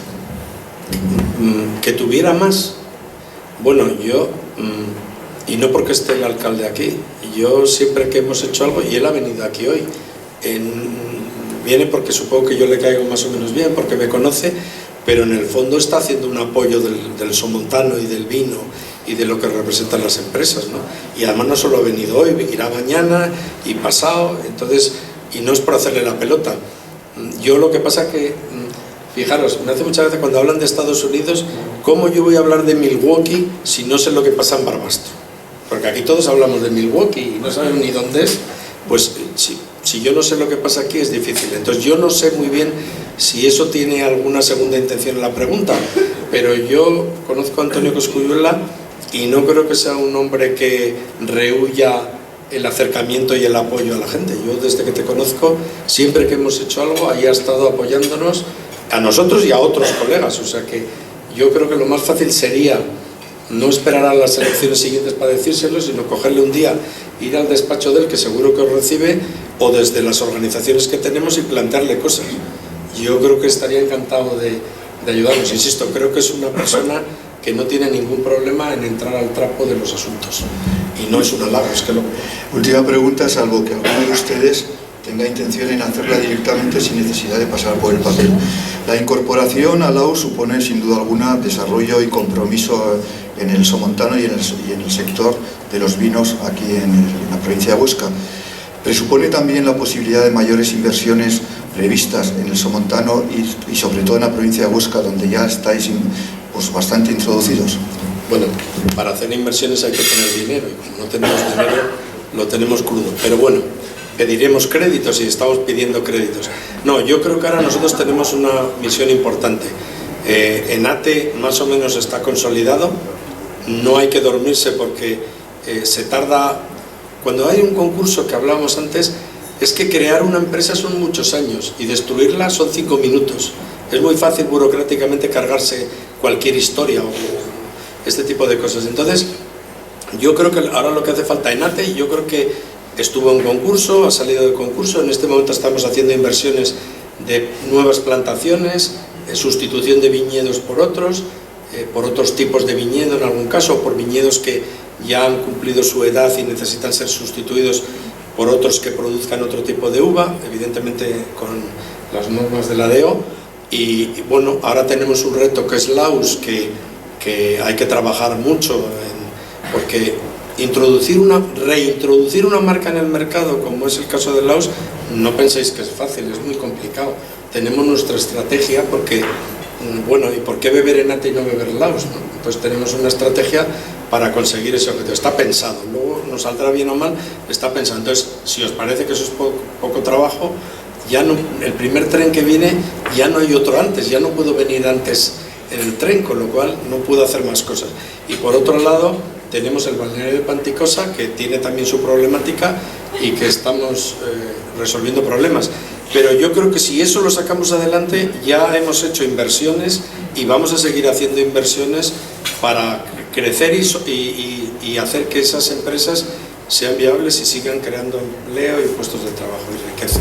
Que tuviera más. Bueno, yo, y no porque esté el alcalde aquí, yo siempre que hemos hecho algo, y él ha venido aquí hoy, viene porque supongo que yo le caigo más o menos bien, porque me conoce, pero en el fondo está haciendo un apoyo del somontano y del vino y de lo que representan las empresas, ¿no? Y además no solo ha venido hoy, irá mañana y pasado, entonces, y no es por hacerle la pelota. Yo lo que pasa que, fijaros, me hace muchas veces cuando hablan de Estados Unidos, ¿cómo yo voy a hablar de Milwaukee si no sé lo que pasa en Barbastro? Porque aquí todos hablamos de Milwaukee y no sabemos ni dónde es. Pues si yo no sé lo que pasa aquí es difícil. Entonces yo no sé muy bien si eso tiene alguna segunda intención en la pregunta, pero yo conozco a Antonio Cosculluela y no creo que sea un hombre que rehuya el acercamiento y el apoyo a la gente. Yo desde que te conozco, siempre que hemos hecho algo, ahí ha estado apoyándonos a nosotros y a otros colegas. O sea que yo creo que lo más fácil sería no esperar a las elecciones siguientes para decírselo, sino cogerle un día, ir al despacho de él, que seguro que os recibe, o desde las organizaciones que tenemos y plantearle cosas. Yo creo que estaría encantado de ayudarnos. Insisto, creo que es una persona que no tiene ningún problema en entrar al trapo de los asuntos. Y no es un halago, es que lo... Última pregunta, salvo que alguno de ustedes tenga intención en hacerla directamente sin necesidad de pasar por el papel. La incorporación a la AU supone sin duda alguna desarrollo y compromiso en el somontano y en el sector de los vinos aquí en la provincia de Huesca. Presupone también la posibilidad de mayores inversiones previstas en el somontano y sobre todo en la provincia de Huesca, donde ya estáis pues, bastante introducidos. Bueno, para hacer inversiones hay que tener dinero, y como no tenemos dinero, lo tenemos crudo. Pero bueno, pediremos créditos y estamos pidiendo créditos. No, yo creo que ahora nosotros tenemos una misión importante. ENATE más o menos está consolidado, no hay que dormirse porque se tarda... Cuando hay un concurso que hablábamos antes, es que crear una empresa son muchos años y destruirla son 5 minutos. Es muy fácil burocráticamente cargarse cualquier historia o este tipo de cosas. Entonces, yo creo que ahora lo que hace falta ENATE, yo creo que estuvo en concurso, ha salido de concurso, en este momento estamos haciendo inversiones de nuevas plantaciones, sustitución de viñedos por otros tipos de viñedo en algún caso, por viñedos que ya han cumplido su edad y necesitan ser sustituidos por otros que produzcan otro tipo de uva, evidentemente con las normas de la DEO. Y bueno, ahora tenemos un reto que es Laus, que hay que trabajar mucho, porque reintroducir una marca en el mercado, como es el caso de Laus, no penséis que es fácil, es muy complicado. Tenemos nuestra estrategia porque, bueno, ¿y por qué beber ENATE y no beber Laus, no? Pues tenemos una estrategia para conseguir ese objetivo. Está pensado, luego nos saldrá bien o mal, está pensado. Entonces, si os parece que eso es poco trabajo, ya no, el primer tren que viene ya no hay otro antes, ya no puedo venir antes en el tren, con lo cual no puedo hacer más cosas. Y por otro lado, tenemos el balneario de Panticosa, que tiene también su problemática y que estamos resolviendo problemas. Pero yo creo que si eso lo sacamos adelante, ya hemos hecho inversiones y vamos a seguir haciendo inversiones para crecer y hacer que esas empresas sean viables y sigan creando empleo y puestos de trabajo y riqueza.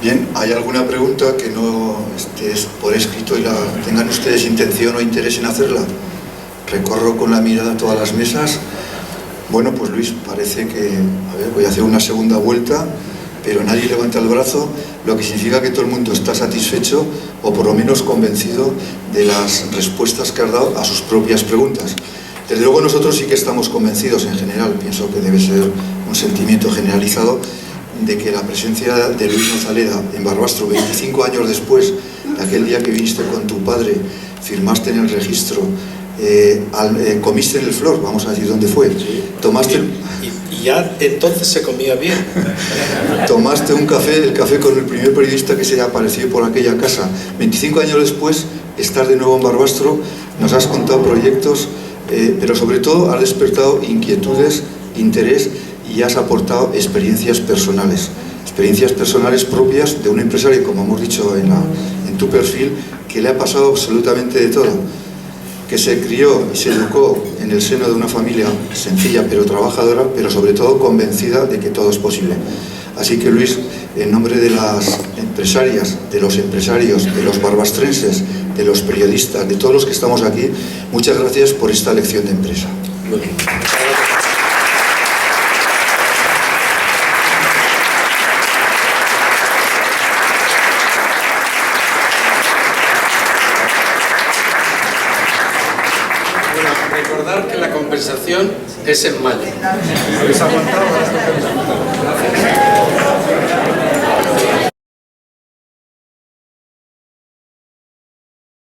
Bien, ¿hay alguna pregunta que no esté por escrito y la tengan ustedes intención o interés en hacerla? Recorro con la mirada todas las mesas. Bueno, pues Luis, parece que... A ver, voy a hacer una segunda vuelta, pero nadie levanta el brazo, lo que significa que todo el mundo está satisfecho o por lo menos convencido de las respuestas que has dado a sus propias preguntas. Desde luego nosotros sí que estamos convencidos en general, pienso que debe ser un sentimiento generalizado, de que la presencia de Luis Nozaleda en Barbastro, 25 años después de aquel día que viniste con tu padre, firmaste en el registro, comiste en el Flor, vamos a decir dónde fue, tomaste... Y ya entonces se comía bien. Tomaste un café, el café con el primer periodista que se apareció por aquella casa. 25 años después, estás de nuevo en Barbastro, nos has contado proyectos, pero sobre todo has despertado inquietudes, interés y has aportado experiencias personales propias de un empresario, como hemos dicho en tu perfil, que le ha pasado absolutamente de todo, que se crió y se educó en el seno de una familia sencilla pero trabajadora, pero sobre todo convencida de que todo es posible. Así que Luis, en nombre de las empresarias, de los empresarios, de los barbastrenses, de los periodistas, de todos los que estamos aquí, muchas gracias por esta lección de empresa. Bueno. Recordar que la compensación es en mayo. ¿Habéis aguantado?